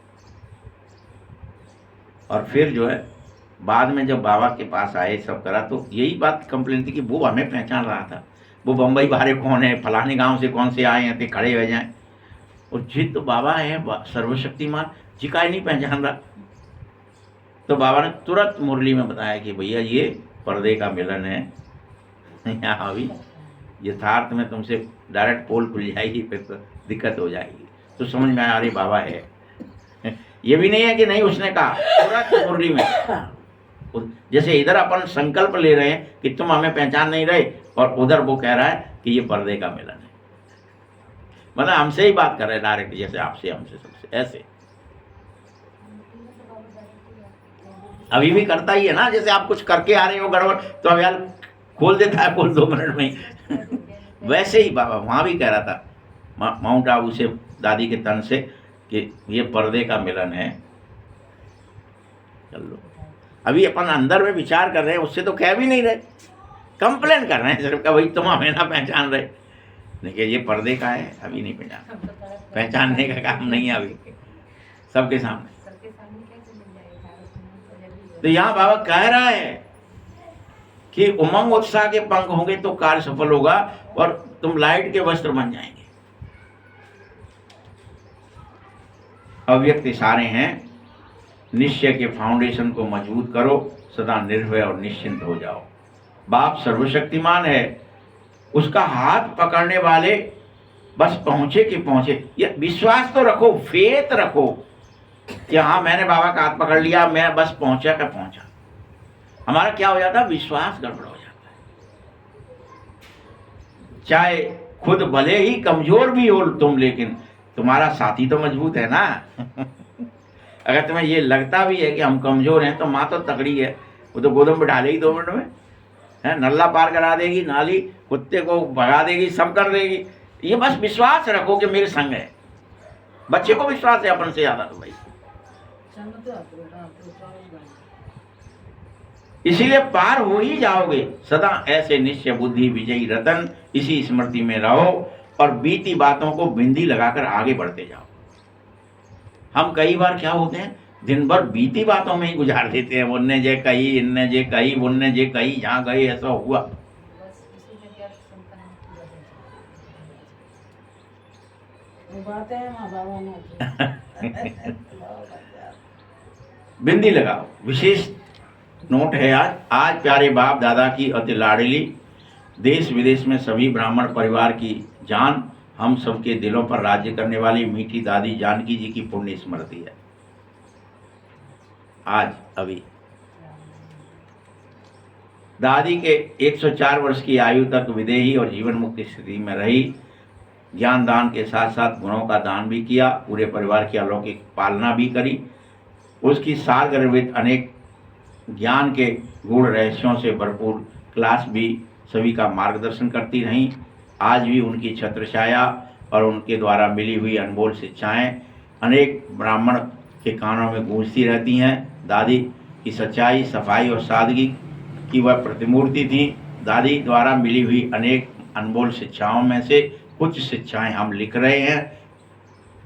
और फिर जो है बाद में जब बाबा के पास आए सब करा तो यही बात कंप्लेन थी कि वो हमें पहचान रहा था, वो बम्बई बाहरे कौन है, फलाने गांव से कौन से आए हैं थे, खड़े हो जाएं, और जी तो बाबा है सर्वशक्तिमान जी, का ही नहीं पहचान रहा। तो बाबा ने तुरंत मुरली में बताया कि भैया ये पर्दे का मिलन है, यहाँ अभी यथार्थ में तुमसे डायरेक्ट पोल खुल जाएगी, फिर तो दिक्कत हो जाएगी। तो समझ में आया, अरे बाबा है। ये भी नहीं है कि नहीं, उसने कहा तुरंत मुरली में। जैसे इधर अपन संकल्प ले रहे हैं कि तुम हमें पहचान नहीं रहे, और उधर वो कह रहा है कि ये पर्दे का मिलन है। मतलब हमसे ही बात कर रहे हैं डायरेक्ट, जैसे आपसे हमसे सबसे ऐसे। अभी भी करता ही है ना, जैसे आप कुछ करके आ रहे हो गड़बड़ तो अब यार खोल देता है, खोल 2 मिनट में ही। वैसे ही बाबा वहां भी कह रहा था माउंट आबू से दादी के तन से कि ये पर्दे का मिलन है। चल लो, अभी अपन अंदर में विचार कर रहे हैं, उससे तो कह भी नहीं रहे, कंप्लेन कर रहे हैं सिर्फ का भाई तुम हमें ना पहचान रहे। देखिए ये पर्दे का है, अभी नहीं पहचानने का काम नहीं है अभी सबके सामने। तो यहाँ बाबा कह रहा है कि उमंग उत्साह के पंख होंगे तो कार्य सफल होगा, और तुम लाइट के वस्त्र बन जाएंगे। अव्यक्त इशारे हैं, निश्चय के फाउंडेशन को मजबूत करो, सदा निर्भय और निश्चिंत हो जाओ। बाप सर्वशक्तिमान है, उसका हाथ पकड़ने वाले बस पहुंचे कि पहुंचे। ये विश्वास तो रखो, फेथ रखो कि हाँ मैंने बाबा का हाथ पकड़ लिया, मैं बस पहुंचा का पहुंचा। हमारा क्या हो जाता है, विश्वास गड़बड़ हो जाता है। चाहे खुद भले ही कमजोर भी हो तुम, लेकिन तुम्हारा साथी तो मजबूत है ना। अगर तुम्हें ये लगता भी है कि हम कमजोर हैं, तो माँ तो तगड़ी है, वो तो गोदम बिठा लेगी 2 मिनट में, है नल्ला पार करा देगी, नाली कुत्ते को भगा देगी, सब कर देगी। ये बस विश्वास रखो कि मेरे संग है। बच्चे को विश्वास है अपन से ज्यादा तो भाई, इसीलिए पार हो ही जाओगे। सदा ऐसे निश्चय बुद्धि विजयी रतन, इसी स्मृति में रहो और बीती बातों को बिंदी लगाकर आगे बढ़ते जाओ। हम कई बार क्या होते हैं, दिन भर बीती बातों में ही गुजार देते हैं, उनने जे कही, इनने जे कही, उनने जे कही, जहाँ गए ऐसा हुआ। बिंदी लगाओ। विशेष नोट है आज प्यारे बाप दादा की अति लाडली, देश विदेश में सभी ब्राह्मण परिवार की जान, हम सबके दिलों पर राज्य करने वाली मीठी दादी जानकी जी की पुण्य स्मृति है आज। अभी दादी के 104 वर्ष की आयु तक विदेही और जीवन मुक्ति स्थिति में रही। ज्ञान दान के साथ साथ गुणों का दान भी किया, पूरे परिवार की अलौकिक पालना भी करी। उसकी सारगर्भित अनेक ज्ञान के गूढ़ रहस्यों से भरपूर क्लास भी सभी का मार्गदर्शन करती रहीं। आज भी उनकी छत्र छाया और उनके द्वारा मिली हुई अनमोल शिक्षाएं अनेक ब्राह्मण के कानों में गूंजती रहती हैं। दादी की सच्चाई, सफाई और सादगी की वह प्रतिमूर्ति थी। दादी द्वारा मिली हुई अनेक अनमोल शिक्षाओं में से कुछ शिक्षाएं हम लिख रहे हैं,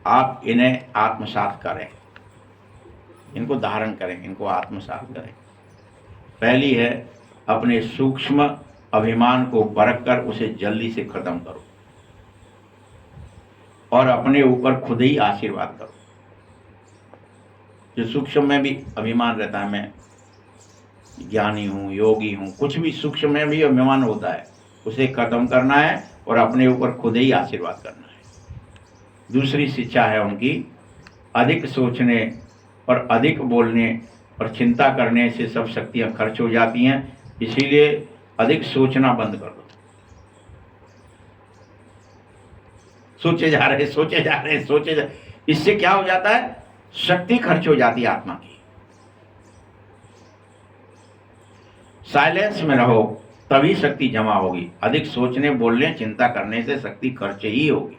आप इन्हें आत्मसात करें, इनको धारण करें, इनको आत्मसात करें। पहली है, अपने सूक्ष्म अभिमान को परख कर उसे जल्दी से खत्म करो और अपने ऊपर खुद ही आशीर्वाद करो। जो सूक्ष्म में भी अभिमान रहता है, मैं ज्ञानी हूँ, योगी हूँ, कुछ भी सूक्ष्म में भी अभिमान होता है, उसे खत्म करना है और अपने ऊपर खुद ही आशीर्वाद करना है। दूसरी शिक्षा है उनकी, अधिक सोचने और अधिक बोलने और चिंता करने से सब शक्तियाँ खर्च हो जाती हैं, इसीलिए अधिक सोचना बंद कर दो। सोचे जा रहे, इससे क्या हो जाता है, शक्ति खर्च हो जाती है आत्मा की। साइलेंस में रहो, तभी शक्ति जमा होगी। अधिक सोचने बोलने चिंता करने से शक्ति खर्च ही होगी।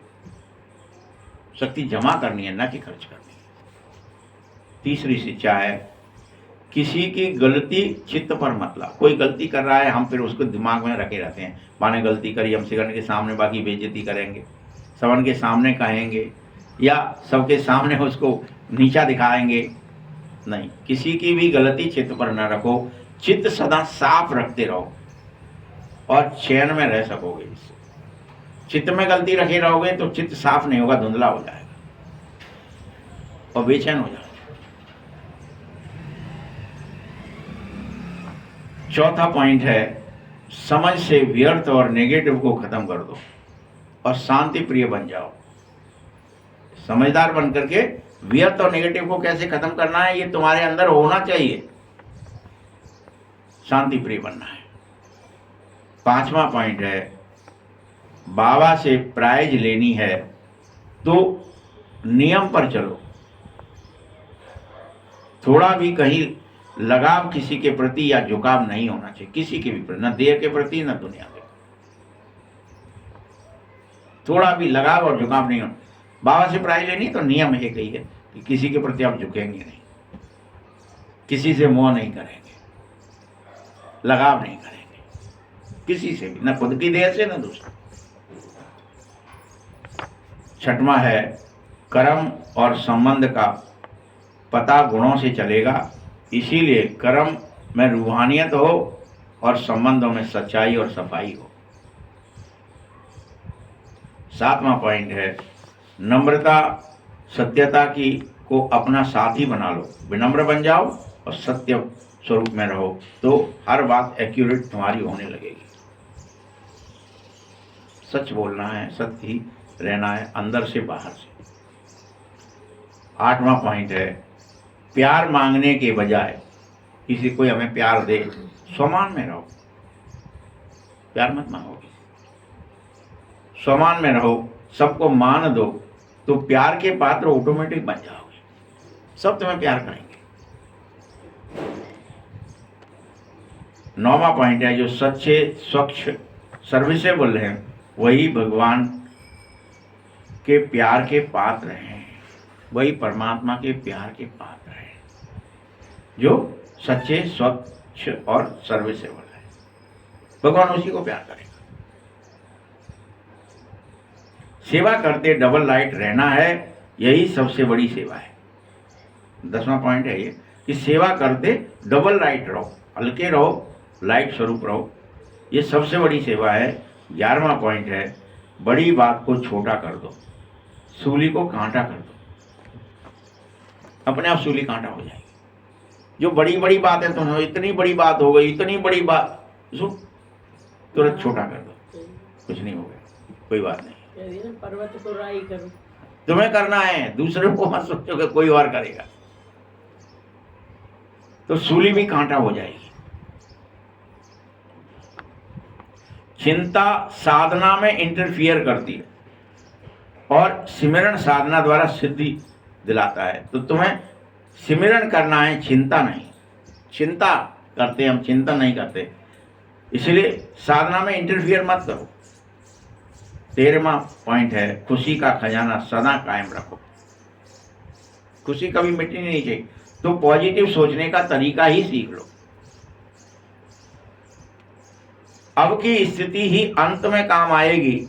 शक्ति जमा करनी है, ना कि खर्च करनी है। तीसरी शिक्षा है, किसी की गलती चित्त पर मत लाओ। कोई गलती कर रहा है, हम फिर उसको दिमाग में रखे रहते हैं। माने गलती करी, हम सिगरेट के सामने बाकी बेइज्जती करेंगे, सबन के सामने कहेंगे, या सबके सामने उसको नीचा दिखाएंगे। नहीं, किसी की भी गलती चित्त पर न रखो। चित्त सदा साफ रखते रहो और चैन में रह सकोगे। इससे चित्त में गलती रखे रहोगे तो चित्त साफ नहीं होगा, धुंधला हो जाएगा और बेचैन हो जाएगा। चौथा पॉइंट है, समझ से व्यर्थ और नेगेटिव को खत्म कर दो और शांति प्रिय बन जाओ। समझदार बन करके व्यर्थ और नेगेटिव को कैसे खत्म करना है, ये तुम्हारे अंदर होना चाहिए। शांति प्रिय बनना है। पांचवा पॉइंट है, बाबा से प्राइज लेनी है तो नियम पर चलो। थोड़ा भी कहीं लगाव किसी के प्रति या झुकाव नहीं होना चाहिए, किसी के भी प्रति, न देह के प्रति न दुनिया के। थोड़ा भी लगाव और झुकाव नहीं होना। बाबा से प्राइज लेनी तो नियम एक ही है कि किसी के प्रति आप झुकेंगे नहीं, किसी से मोह नहीं करेंगे, लगाव नहीं करेंगे किसी से भी, न खुद की देह से न दूसरे। छठवां है, कर्म और संबंध का पता गुणों से चलेगा, इसीलिए कर्म में रूहानियत हो और संबंधों में सच्चाई और सफाई हो। सातवां पॉइंट है, नम्रता सत्यता की को अपना साथी बना लो। विनम्र बन जाओ और सत्य स्वरूप में रहो तो हर बात एक्यूरेट तुम्हारी होने लगेगी। सच बोलना है, सत्य ही रहना है, अंदर से बाहर से। आठवां पॉइंट है, प्यार मांगने के बजाय किसी कोई हमें प्यार दे, स्वमान में रहो। प्यार मत मांगोगे, स्वमान में रहो, सबको मान दो तो प्यार के पात्र ऑटोमेटिक बन जाओगे, सब तुम्हें प्यार करेंगे। नौवां पॉइंट है, जो सच्चे स्वच्छ सर्विसेबल हैं वही भगवान के प्यार के पात्र हैं, वही परमात्मा के प्यार के पात्र हैं। जो सच्चे स्वच्छ और सर्विसेबल है, भगवान उसी को प्यार करेगा। सेवा करते डबल लाइट रहना है, यही सबसे बड़ी सेवा है। 10वां पॉइंट है ये कि सेवा करते डबल लाइट रहो, हल्के रहो, लाइट स्वरूप रहो, ये सबसे बड़ी सेवा है। 11वां पॉइंट है, बड़ी बात को छोटा कर दो, सूली को कांटा कर दो, अपने आप सूली कांटा हो जाएगी। जो बड़ी बड़ी बात है, तो इतनी बड़ी बात हो गई, इतनी बड़ी बात, तुरंत छोटा कर दो, कुछ नहीं हो गया, कोई बात नहीं। पर्वत को राई करो, तुम्हें करना है, दूसरे को मत सोचो कि कोई और करेगा, तो सूली भी कांटा हो जाएगी। चिंता साधना में इंटरफियर करती है और सिमरण साधना द्वारा सिद्धि दिलाता है। तो तुम्हें सिमरण करना है, चिंता नहीं। चिंता करते हम, चिंतन नहीं करते, इसलिए साधना में इंटरफियर मत करो। 13वां पॉइंट है, खुशी का खजाना सदा कायम रखो। खुशी कभी मिटनी नहीं चाहिए, तो पॉजिटिव सोचने का तरीका ही सीख लो। अब की स्थिति ही अंत में काम आएगी,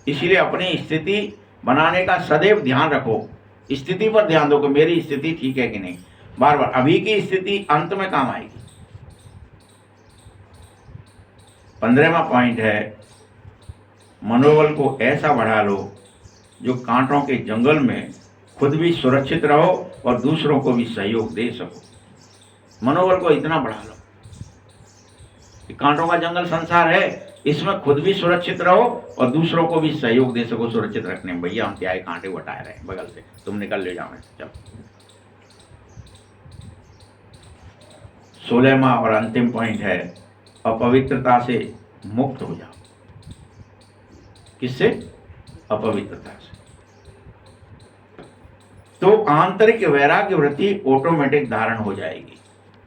इसलिए अपनी स्थिति बनाने का सदैव ध्यान रखो। स्थिति पर ध्यान दो कि मेरी स्थिति ठीक है कि नहीं, बार बार। अभी की स्थिति अंत में काम आएगी। 15वां पॉइंट है, मनोबल को ऐसा बढ़ा लो जो कांटों के जंगल में खुद भी सुरक्षित रहो और दूसरों को भी सहयोग दे सको। मनोबल को इतना बढ़ा लो कि कांटों का जंगल संसार है, इसमें खुद भी सुरक्षित रहो और दूसरों को भी सहयोग दे सको सुरक्षित रखने में। भैया हम क्या कांटे उठाए रहे बगल से, तुम निकल ले जाओ। चलो 16वां और अंतिम पॉइंट है, अपवित्रता से मुक्त हो जाओ। किससे? अपवित्रता से। तो आंतरिक वैराग्य वृत्ति ऑटोमेटिक धारण हो जाएगी,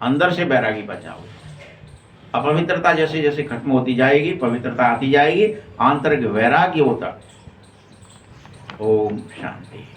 अंदर से वैरागी बचाओ। अपवित्रता जैसे जैसे खत्म होती जाएगी, पवित्रता आती जाएगी, आंतरिक वैराग्य होता। ओम शांति।